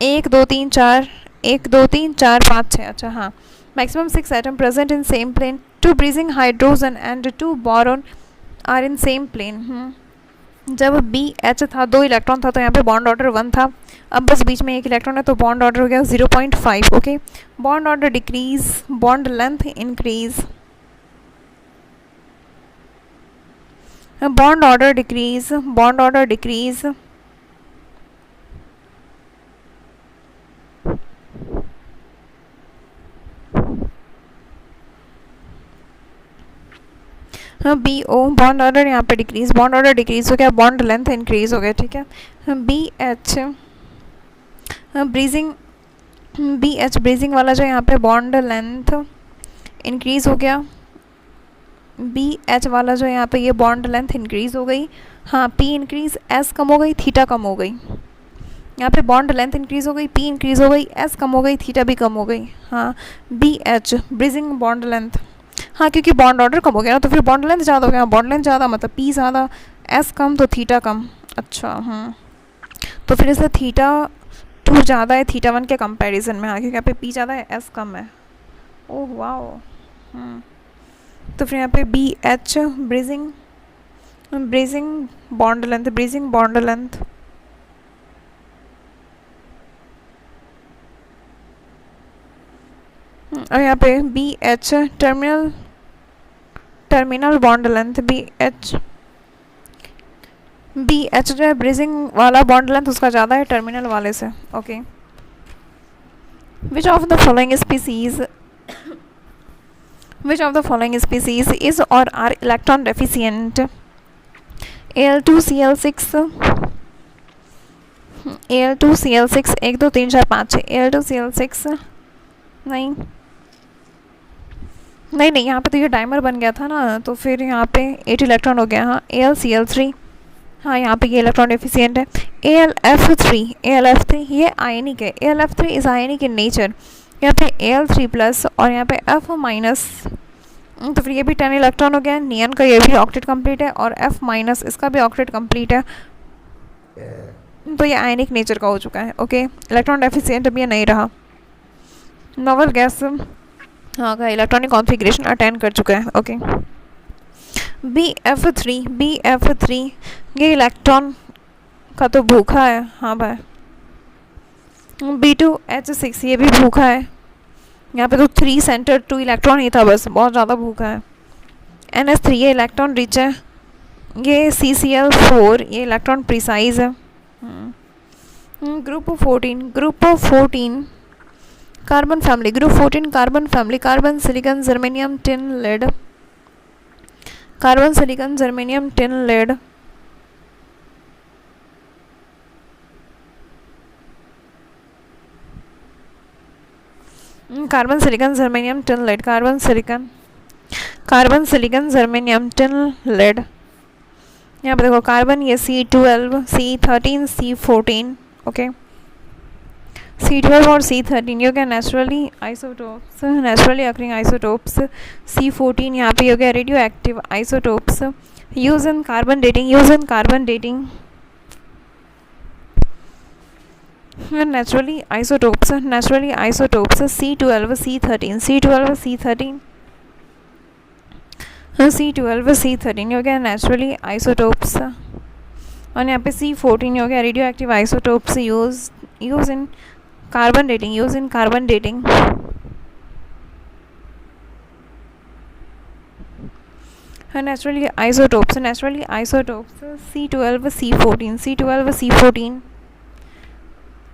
[SPEAKER 1] 1 2 3 4, 1 2 3 4 5 6, अच्छा हाँ maximum 6 atom present in same plane, 2 bridging hydrogen and 2 boron are in same plane. जब BH था 2 electron था तो यहाँ पे बॉन्ड ऑर्डर 1 था, अब बस बीच में 1 इलेक्ट्रॉन है तो बॉन्ड ऑर्डर हो गया 0.5। Okay, bond order decrease, bond length increase, bond order decrease, bond order decrease, BO bond order यहाँ पे डिक्रीज, बॉन्ड ऑर्डर डिक्रीज हो गया, बॉन्ड लेंथ इंक्रीज हो गया, ठीक है। BH ब्रीजिंग, BH ब्रीजिंग वाला जो यहाँ पे बॉन्ड लेंथ इंक्रीज हो गया, BH वाला जो यहाँ पे ये बॉन्ड लेंथ इंक्रीज हो गई, हाँ P इंक्रीज, S कम हो गई, थीटा कम हो गई, यहाँ पे बॉन्ड लेंथ इंक्रीज हो गई, P इंक्रीज हो गई, S कम हो गई, थीटा भी कम हो गई, हाँ BH ब्रीजिंग बॉन्ड लेंथ, हाँ क्योंकि बॉन्ड ऑर्डर कम हो गया ना तो फिर बॉन्ड लेंथ ज़्यादा हो गया, बॉन्ड लेंथ ज़्यादा मतलब P ज़्यादा, S कम तो थीटा कम, अच्छा तो फिर इसलिए थीटा 2 ज़्यादा है थीटा 1 के कंपैरिजन में, हाँ क्योंकि यहाँ पे P ज़्यादा है S कम है। ओह वाओ, तो फिर यहाँ पे BH bridging, bridging bond length, bridging bond length, और यहाँ पे BH terminal, terminal bond length, BH जो है ब्रीजिंग वाला बॉन्ड लेंथ उसका ज़्यादा है टर्मिनल वाले से। Okay, which of the following species, which of the following species is or are electron deficient, Al2Cl6, Al2Cl6 1 2 3 4 5 6, Al2Cl6 नहीं नहीं नहीं यहाँ पे तो ये डाइमर बन गया था ना, तो फिर यहाँ पे 8 इलेक्ट्रॉन हो गया, हाँ AlCl3, हाँ यहाँ पे ये इलेक्ट्रॉन डेफिशिएंट है। AlF3 ये आयनिक है, AlF3 is ionic in nature, यहाँ पे Al3+ और यहाँ पे F माइनस, तो फिर ये भी 10 इलेक्ट्रॉन हो गया, नियन का ये भी ऑक्टेट कंप्लीट है और F- इसका भी ऑक्टेट कंप्लीट है, तो ये आयनिक नेचर का हो चुका है। ओके, इलेक्ट्रॉन डेफिशिएंट अब ये नहीं रहा। नोवेल गैस हाँ का इलेक्ट्रॉनिक कॉन्फ़िगरेशन अटेंड कर चुका है। ओके, BF3 ये इलेक्ट्रॉन का तो भूखा है, हाँ भाई। B2H6 ये भी भूखा है, यहाँ पे तो 3 सेंटर 2 इलेक्ट्रॉन ही था बस, बहुत ज़्यादा भूखा है। NH3 ये इलेक्ट्रॉन रिच है, ये CCl4 ये इलेक्ट्रॉन प्रिसाइज है। Group 14 carbon family, group 14 carbon family, carbon silicon germanium tin lead, carbon silicon germanium tin lead, carbon silicon germanium tin lead, carbon silicon germanium tin lead. यहाँ पे देखो carbon ये C12 C13 C14, okay C12 और C13 ये हो गया naturally isotopes, naturally occurring isotopes. C14 यहाँ पे हो गया radio active isotopes. Use in carbon dating, Naturally isotopes, C12, C13, C12, C13, C12, C13 हो गया नेचुरली आइसोटोप्स, और यहाँ पे C14 हो गया radio active isotopes use in carbon dating, naturally isotopes, C12, C14,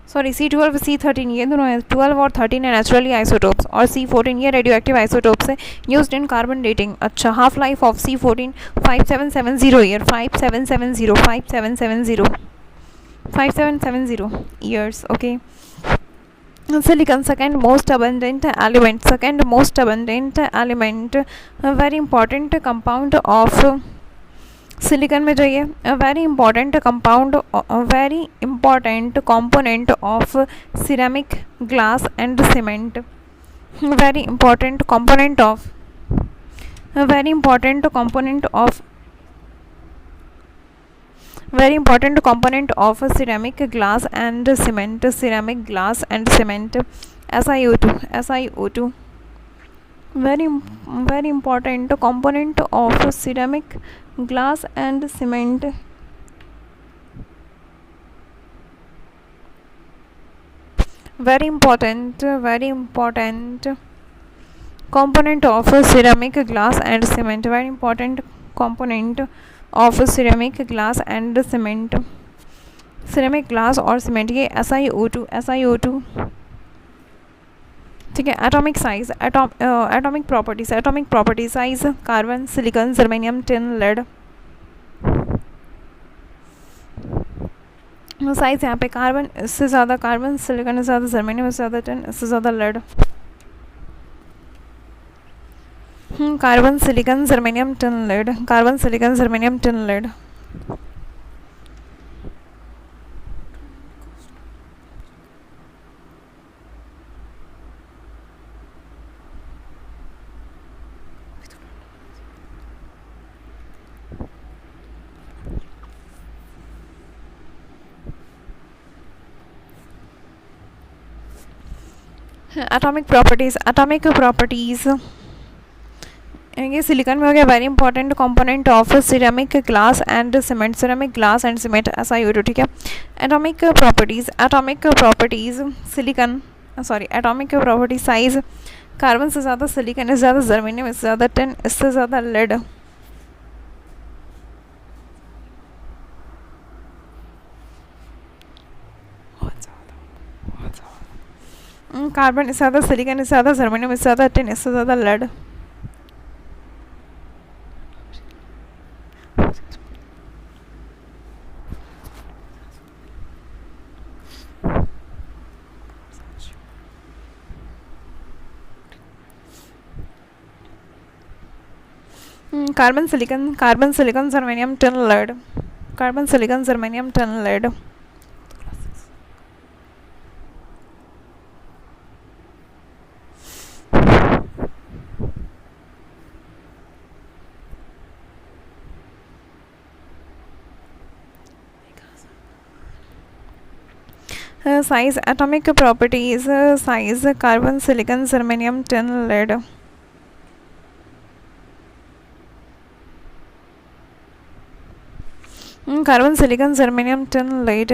[SPEAKER 1] sorry C12, C13 ये दोनों है, 12 और 13 है नेचुरली आइसोटोप्स, और C14 ये रेडियो एक्टिव आइसोटोप्स है यूज्ड इन कार्बन डेटिंग. अच्छा, half life of C14 5770 year, 5770 years. Okay. Silicon, second most abundant element, very important compound of silicon में जो ये very important component of ceramic, glass and cement, very important component of ceramic, glass and cement, SiO2, very important component of ceramic, glass and cement. Very important component of ceramic, glass and cement, very important component of ceramic, glass and cement, ceramic, glass और cement, ये SiO2. ठीक है. Atomic size, atomic property size, carbon, silicon, germanium, tin, lead. Size यहाँ पे carbon इससे ज़्यादा carbon, silicon से ज़्यादा जर्मेनियम, इससे ज़्यादा टिन, इससे ज़्यादा lead. Carbon, silicon, germanium, tin, lead, carbon, silicon, germanium, tin, lead. Atomic properties ये सिलिकॉन में हो गया very important component of ceramic, glass and cement, SiO2. ठीक है. Atomic properties silicon, atomic property size, carbon से ज़्यादा सिलिकॉन, इससे ज़्यादा जर्मेनियम, इससे ज़्यादा टिन, इससे ज़्यादा लेड. कार्बन इससे ज़्यादा सिलिकॉन, इससे ज़्यादा जर्मेनियम, इससे ज़्यादा टिन, इससे ज़्यादा lead. Carbon, silicon, germanium, tin, lead. Carbon, silicon, germanium, tin, lead. Size, atomic properties size, carbon, silicon, germanium, tin, lead. Carbon, silicon, germanium, tin, lead.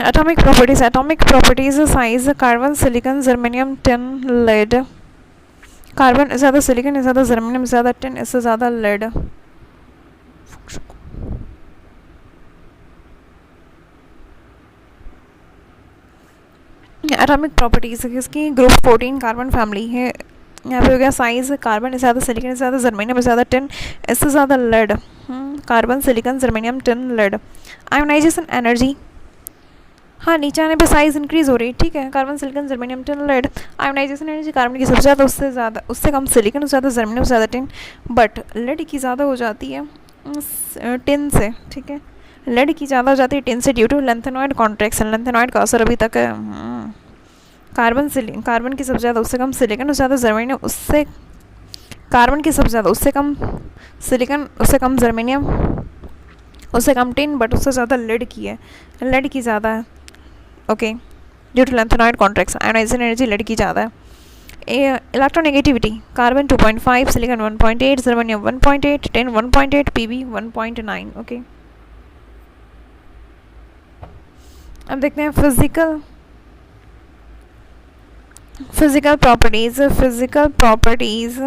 [SPEAKER 1] Atomic properties size, carbon, silicon, germanium, tin, lead. Carbon इससे ज़्यादा silicon, इससे ज़्यादा germanium, इससे ज़्यादा tin, इससे ज़्यादा lead. Atomic properties इसकी group 14 carbon family है. यहाँ पे हो गया साइज, कार्बन इससे ज़्यादा सिलिकॉन, इससे ज़्यादा जर्मेनियम, इससे ज़्यादा टिन, इससे ज़्यादा lead. Carbon, silicon, germanium, tin, lead. Ionisation energy, हाँ नीचे आने पे साइज इंक्रीज हो रही है. ठीक है. Carbon, silicon, germanium, tin, lead. Ionisation energy carbon की सबसे ज़्यादा, उससे कम सिलिकॉन, उससे ज़्यादा जर्मेनियम, उससे ज़्यादा टिन, बट लेड की ज़्यादा हो जाती है टिन से. ठीक है. लेड की ज़्यादा हो जाती है टिन से due to lanthanoid contraction. Lanthanoid का असर अभी तक कार्बन की सबसे ज़्यादा उससे कम सिलिकॉन, उससे ज़्यादा जर्मेनियम, उससे कार्बन की सबसे ज़्यादा उससे कम सिलिकॉन, उससे कम जर्मेनियम, उससे कम टिन, बट उससे ज़्यादा लेड की है, लेड की ज़्यादा है। Okay, due to lanthanoid contraction ionisation energy lead की ज़्यादा है। Electronegativity carbon 2.5, silicon 1.8, germanium 1.8, tin 1.8, PB 1.9। Okay, अब देखते हैं physical properties. Physical properties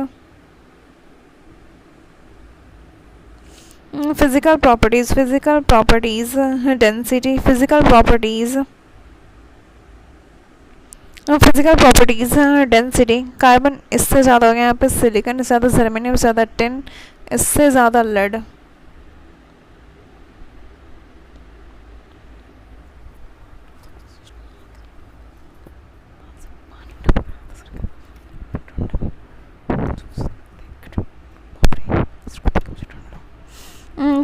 [SPEAKER 1] density, density. Carbon इससे ज़्यादा हो गया यहाँ पे, सिलिकॉन इससे ज़्यादा, जर्मेनियम इससे ज़्यादा, टिन इससे ज़्यादा, lead.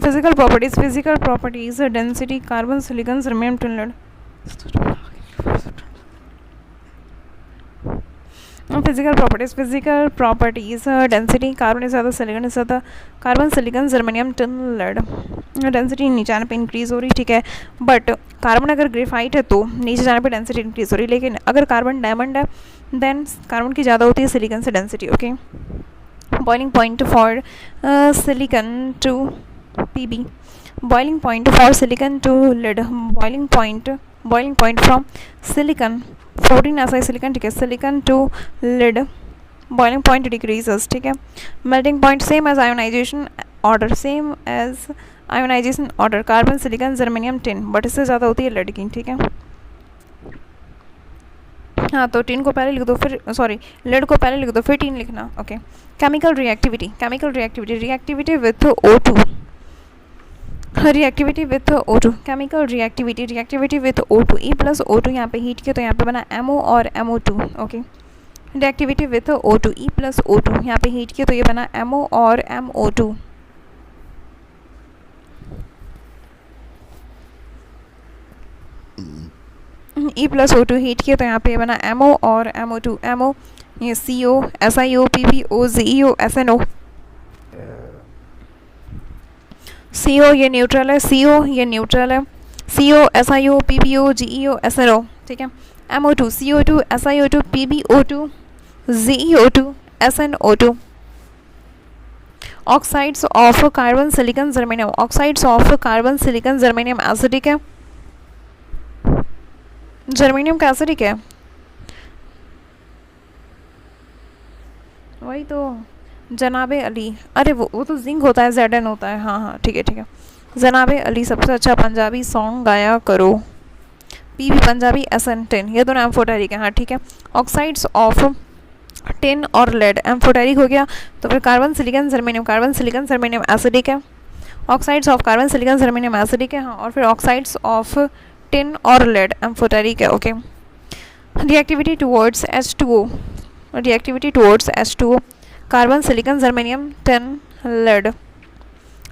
[SPEAKER 1] Physical properties density, carbon, silicon, germanium, tin, lead. Physical properties density, carbon से ज़्यादा, सिलिकॉन से ज़्यादा, carbon, silicon, germanium, tin, lead. Density नीचे जाने पे इंक्रीज हो रही, ठीक है, बट कार्बन अगर ग्रेफाइट है तो नीचे जाने पे डेंसिटी इंक्रीज हो रही, लेकिन अगर कार्बन डायमंड है देन कार्बन की ज़्यादा होती है सिलिकॉन से density. Okay, boiling point for silicon to PB, boiling point for silicon to lead, boiling point from silicon 14 ऐसा है सिलिकॉन, ठीक है, silicon to lead, boiling point decreases, ठीक है। Melting point same as ionisation order, carbon, silicon, germanium, tin, but इससे ज़्यादा होती है लेड की, ठीक है। हाँ, तो टिन को पहले लिख दो, फिर सॉरी लेड को पहले लिख दो, फिर टिन लिखना। Okay, chemical reactivity with O2, reactivity with O2, chemical reactivity with O2, E plus O2 यहाँ पे हीट किया तो यहाँ पे बना MO और MO2। Okay, reactivity with O2, E plus O2 यहाँ पे हीट किया तो ये बना MO और MO2। E plus O2 heat किया तो यहाँ पे बना MO और MO2। MO ये CO, SiO, PbO, ZeO, SNO। CO ये न्यूट्रल है, CO, SiO, PbO, GeO, SNO, ठीक है। MO2, CO2, SiO2, PbO2, ZeO2, SNO2। Oxides of carbon, silicon, germanium, acidic है, जर्मेनियम का एसिडिक है, वही तो जनाबे अली, अरे वो तो जिंक होता है, Zn होता है, हाँ ठीक है। जनाबे अली सबसे अच्छा पंजाबी सॉन्ग गाया करो, पीबी पंजाबी, SN टिन, ये दोनों एम्फोटेरिक है, हाँ ठीक है। ऑक्साइड्स ऑफ टिन और लेड, एम्फोटेरिक हो गया, तो फिर कार्बन, सिलिकॉन, जर्मेनियम, एसिडिक है। Oxides of carbon, silicon, germanium acidic है, हाँ, और फिर ऑक्साइड्स ऑफ टिन और लेड एम्फोटेरिक है। Okay, reactivity towards H2O, carbon, silicon, germanium, tin, lead,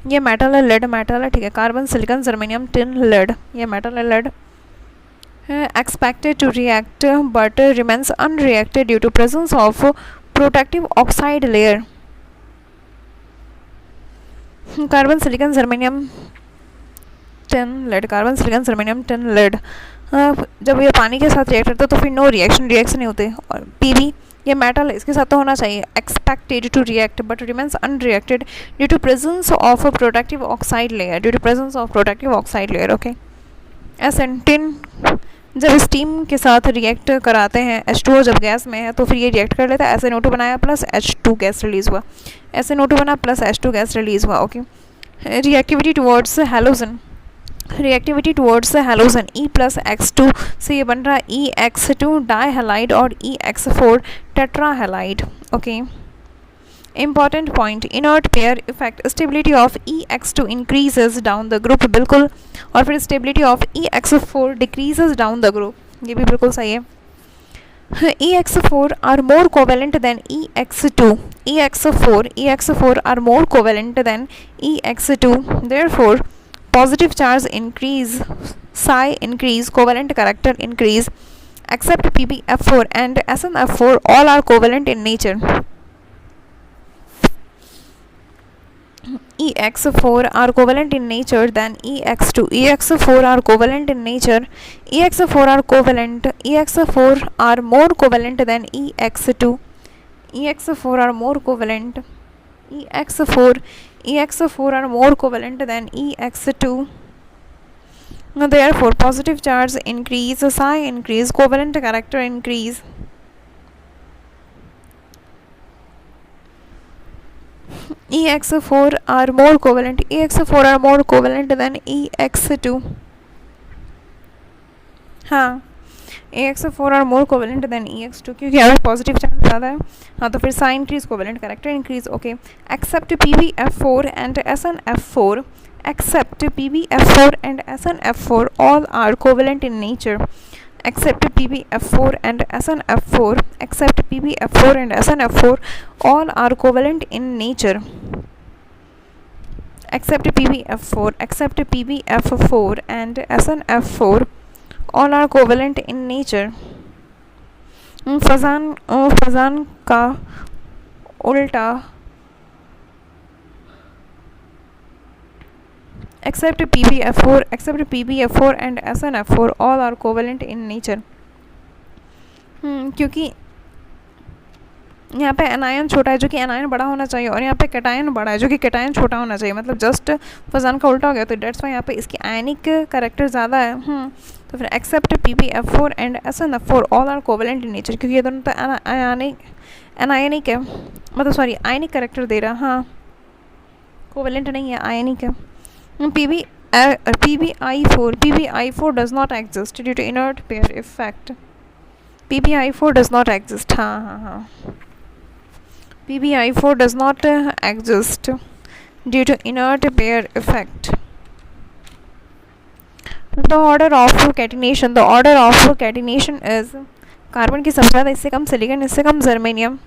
[SPEAKER 1] ये मेटल है, लेड मेटल है, ठीक है। Carbon, silicon, germanium, tin, lead, ये मेटल है, lead. Expected to react but remains unreacted due to presence of protective oxide layer, carbon, silicon, germanium, tin, lead, carbon, silicon, germanium, tin, lead. जब ये पानी के साथ रिएक्ट करता है तो फिर नो रिएक्शन नहीं होते। और पीबी ये मेटल है, इसके साथ तो होना चाहिए, expected to react but remains unreacted due to presence of protective oxide layer, okay. SN, tin जब स्टीम के साथ रिएक्ट कराते हैं, H2O जब गैस में है तो फिर ये रिएक्ट कर लेता है, SnO2 बनाया प्लस H2 गैस रिलीज हुआ, SnO2 बना प्लस H2 गैस रिलीज हुआ। Okay, reactivity towards halogen, E plus X2 से ये बन रहा है EX2 डाईहैलाइड और EX4 tetrahalide. Okay, important point, inert pair effect, stability of EX2 increases down the group, बिल्कुल, और फिर stability of EX4 decreases down the group, ये भी बिल्कुल सही है। EX4 are more covalent than EX2, EX4 are more covalent than EX2, therefore positive charge increase, psi increase, covalent character increase, except PbF4 and SnF4 all are covalent in nature. EX4 are covalent in nature than EX2. EX4 are covalent in nature. EX4 are covalent. EX4 are more covalent than EX2. EX4 are more covalent. EX4 are more covalent than EX2. Therefore, positive charge increase, psi increase, covalent character increase. EX4 are more covalent. EX4 are more covalent than EX2. हाँ, EX4 are more covalent than EX2 क्योंकि यहाँ पे positive charge ज़्यादा है. हाँ, तो फिर size increase, covalent character increase. Okay, accept PbF4 and SnF4. Except PbF4 and SnF4 all are covalent in nature. Except PbF4 and SnF4. Except PbF4 and SnF4 all are covalent in nature. Except PbF4. Except PbF4 and SnF4 all are covalent in nature. Fazan का उल्टा. Except PbF4 and SnF4 all are covalent in nature. क्योंकि यहाँ पे anion छोटा है जो कि anion बड़ा होना चाहिए, और यहाँ पे कैटायन बड़ा है जो कि कैटायन छोटा होना चाहिए. मतलब जस्ट फजान का उल्टा हो गया, तो डेट्स वाई यहाँ पे इसकी आयनिक करेक्टर ज़्यादा है. तो फिर accept PbF4 and SnF4 all are covalent in nature, क्योंकि ये दोनों तो एनायनिक है, मतलब सॉरी आयनिक करेक्टर दे रहा. हाँ, कोवेलेंट नहीं है, आयनिक है. PbI4 does not exist due to inert pair effect. PbI4 does not exist. हाँ. PbI4 does not exist due to inert pair effect. The order of catenation is carbon की सबसे ज़्यादा, इससे कम सिलिकॉन, इससे कम जर्मेनियम,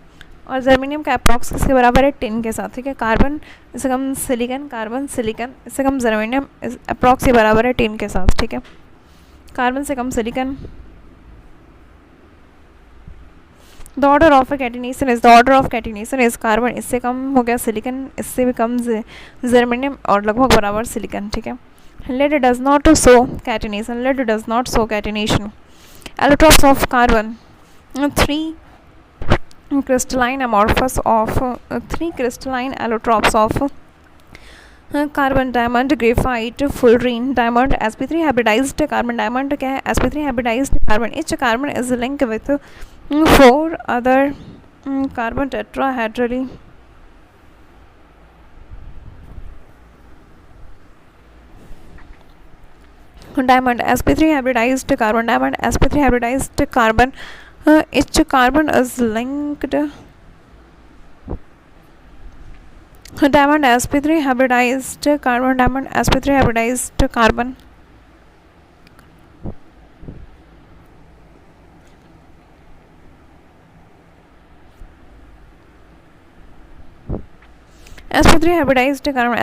[SPEAKER 1] और जर्मेनियम का approx किसके बराबर है? टिन के साथ. ठीक है, कार्बन इससे कम सिलिकॉन, कार्बन सिलिकॉन इससे कम जर्मेनियम, अप्रॉक्स के बराबर है टिन के साथ. ठीक है, कार्बन से कम silicon. The order of catenation is carbon इससे कम हो गया सिलिकॉन, इससे भी कम जर्मेनियम, और लगभग बराबर सिलिकॉन. ठीक है, lead does not show catenation. Allotropes of carbon, 3 crystalline allotropes of carbon. Diamond, graphite, fullerene. Diamond sp3 hybridized carbon. Diamond क्या है? sp3 hybridized carbon. Each carbon is linked with 4 other carbon tetrahedrally. Diamond sp3 hybridized carbon. Each carbon is linked. Diamond sp3 hybridized carbon.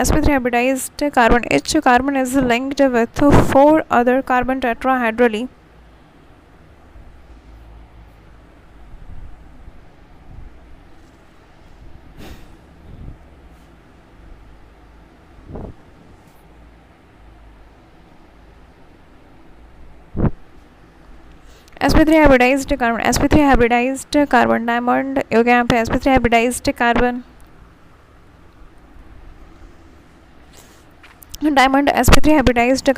[SPEAKER 1] sp3 hybridized carbon. Each carbon is linked with 4 other carbon tetrahedrally. sp3 hybridized carbon. Diamond हो गया यहाँ पे sp3 hybridized carbon. Diamond sp3 hybridized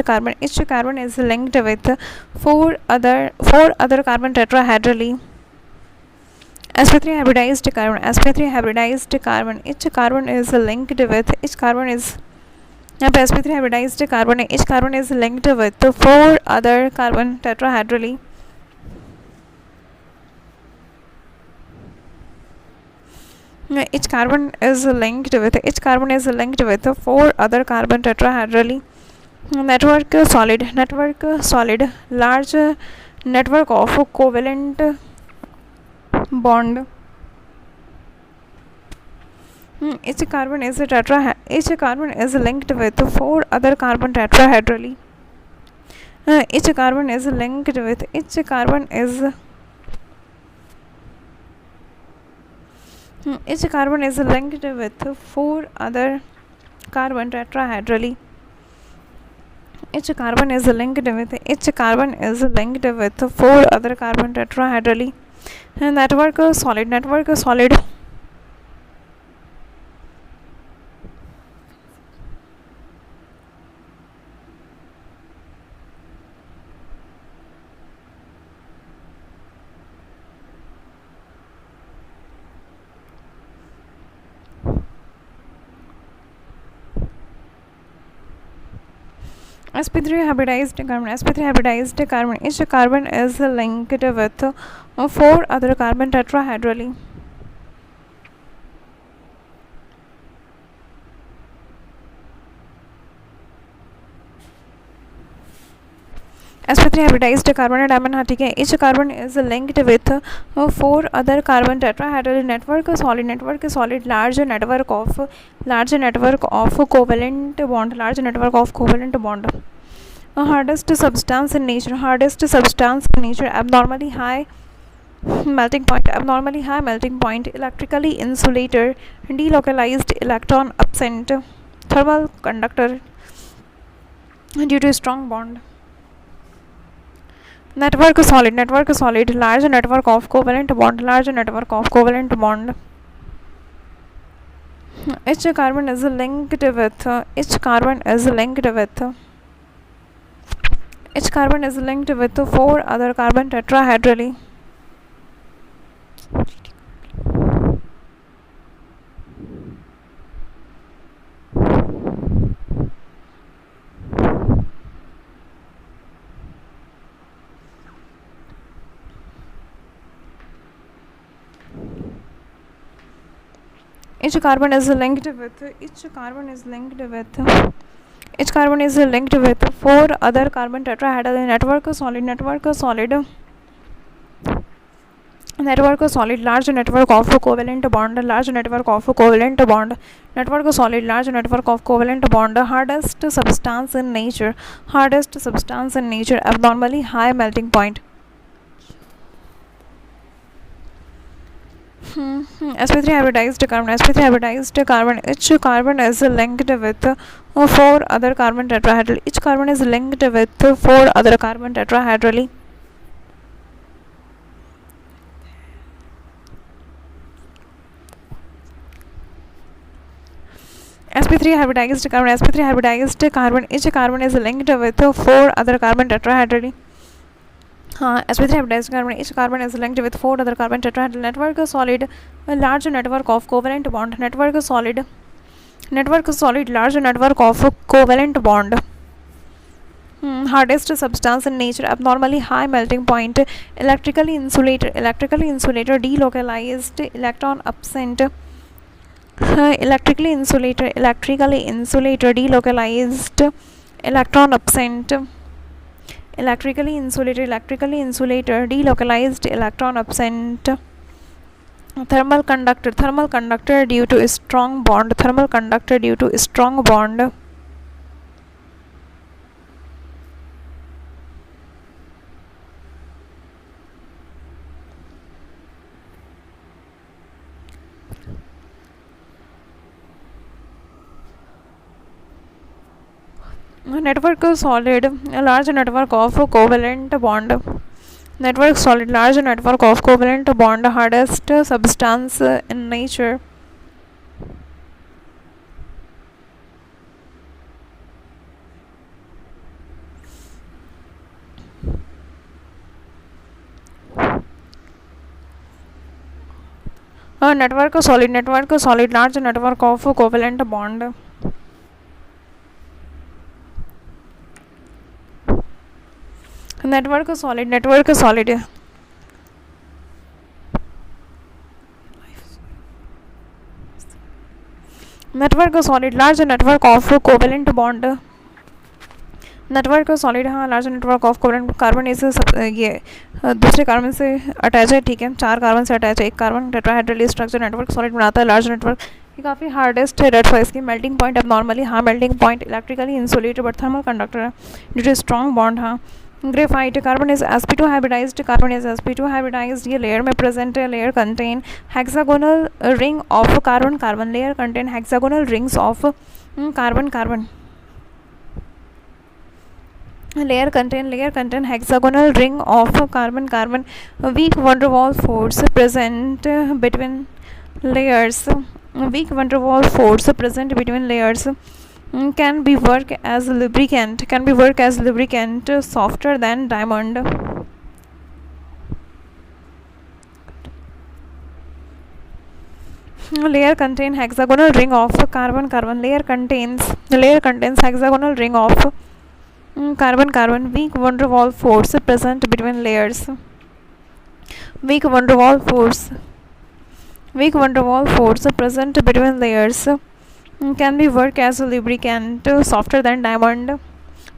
[SPEAKER 1] carbon. Each carbon is linked with 4 other carbon tetrahedrally. sp3 hybridized carbon. Each carbon is linked with यहाँ पे sp3 hybridized carbon है. Each carbon is linked with 4 other carbon tetrahedrally. Each carbon is linked with 4 other carbon tetrahedrally. Network solid. Large network of covalent bond. Each carbon is linked with 4 other carbon tetrahedrally. Each carbon is linked with four other carbon tetrahedrally. Each carbon is linked with four other carbon tetrahedrally. Network solid. sp3 hybridized carbon. Each carbon is linked with four other carbon tetrahedrally. sp3 hybridized carbon diamond हाँ ठीक है. Each carbon is linked with four other carbon tetrahedral network solid large network of covalent bond. Hardest substance in nature abnormally high melting point, electrically insulator, delocalized electron absent, thermal conductor due to strong bond. Network solid large network of covalent bond. Each carbon is linked with four other carbon tetrahedrally. Each carbon is linked with four other carbon tetrahedral network solid large network of covalent bond. Network solid large network of covalent bond. Hardest substance in nature abnormally high melting point. sp3 hybridized carbon. Each carbon is linked with four other carbon tetrahedral. Each carbon is linked with four other carbon tetrahedrally. sp3 hybridized carbon. Each carbon is linked with four other carbon tetrahedrally. sp3 hybridized carbon. Each carbon is linked with four other carbon tetrahedral. Network solid large network of covalent bond. Network solid large network of covalent bond. Hardest substance in nature abnormally high melting point, electrically insulator, delocalized electron absent, electrically insulator, delocalized electron absent, electrically insulator, delocalized electron absent. Thermal conductor due to strong bond. Network solid large network of covalent bond. Network solid large network of covalent bond. Hardest substance in nature. Network solid large network of covalent bond. Network solid network solid large network of covalent bond. Network solid हाँ large network of carbon इसे ये दूसरे carbon से attach है, ठीक है, चार carbon से अटैच है, एक carbon tetrahedral structure network solid बनाता है, लार्ज नेटवर्क ये काफ़ी हार्डेस्ट है, डेट्स वाई इसकी मेल्टिंग पॉइंट अब नॉर्मली हाँ melting point electrically insulated but thermal conductor है ड्यू टू स्ट्रॉन्ग बॉन्ड। हाँ graphite carbon is sp2 hybridised, carbon is sp2 hybridised, ये लेयर में प्रेजेंट है, layer contain hexagonal ring of carbon carbon, layer contain hexagonal rings of carbon carbon, layer contain hexagonal ring of carbon carbon, weak van der Waals force present between layers, weak van der Waals force present between layers can be work as lubricant softer than diamond. Layer contain hexagonal ring of carbon carbon, layer contains hexagonal ring of carbon carbon, weak van der Waals force present between layers, weak van der Waals force present between layers can be work as a lubricant softer than diamond,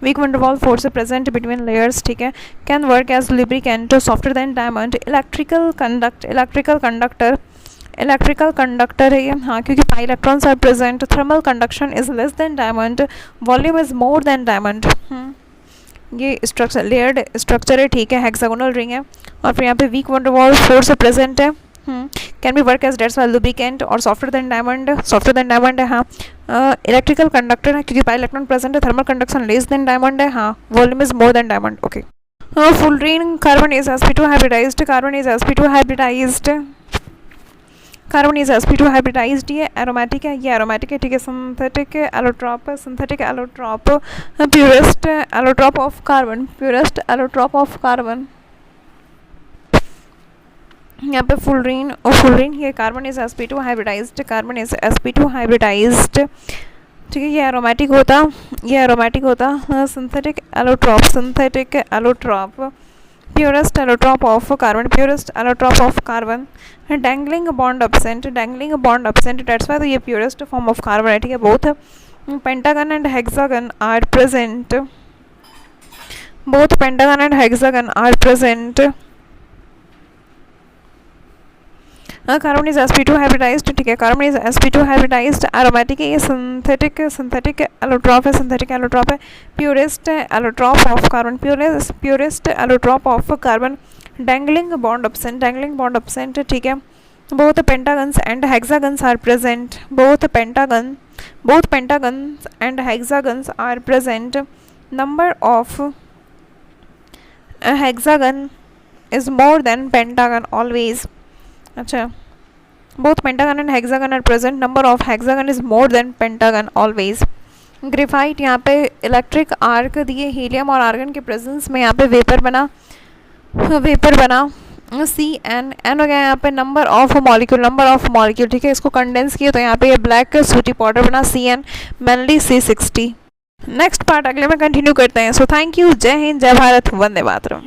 [SPEAKER 1] weak van der Waals force present between layers, ठीक है, can work as lubricant softer than diamond, electrical conductor है ये, हाँ क्योंकि pi electrons are present, thermal conduction is less than diamond, volume is more than diamond। ये structure layered structure है, ठीक है, हेक्सागोनल रिंग है और फिर यहाँ पे weak van der Waals force present है, can be work as that's why lubricant और सॉफ्टर देन डायमंड है, हाँ इलेक्ट्रिकल कंडक्टर है क्योंकि पाई इलेक्ट्रॉन प्रेजेंट है, thermal conduction less than diamond है, हाँ volume is more than diamond. Okay fullerene carbon is sp2 hybridised, ये aromatic है, ठीक है, synthetic allotrope purest allotrope of carbon, यहाँ पे फुलरीन ये कार्बन इज sp2 हाइब्रिडाइज्ड, ठीक है, ये एरोमेटिक होता synthetic allotrope purest allotrope of carbon, dangling bond absent, that's why तो ये प्यूरेस्ट फॉर्म ऑफ कार्बन है, ठीक है, both pentagon and hexagon are present, carbon is sp2 hybridised, ठीक है, carbon is sp2 hybridised, aromatic है, ये सिंथेटिक एलोट्रॉप है, purest allotrope of carbon, dangling bond absent, ठीक है, both pentagons and hexagons are present, number of hexagon is more than pentagon always, अच्छा both pentagon and hexagon are present, number of hexagon is more than pentagon always। Graphite यहाँ पे electric arc दिए, helium और argon के presence में यहाँ पे vapour बना CN हो गया, यहाँ पे नंबर ऑफ मॉलिक्यूल, ठीक है, इसको कंडेंस किया तो यहाँ पे ये ब्लैक सूटी पाउडर बना CN mainly C60। Next part अगले में कंटिन्यू करते हैं। सो थैंक यू, जय हिंद, जय भारत, वंदे मातरम।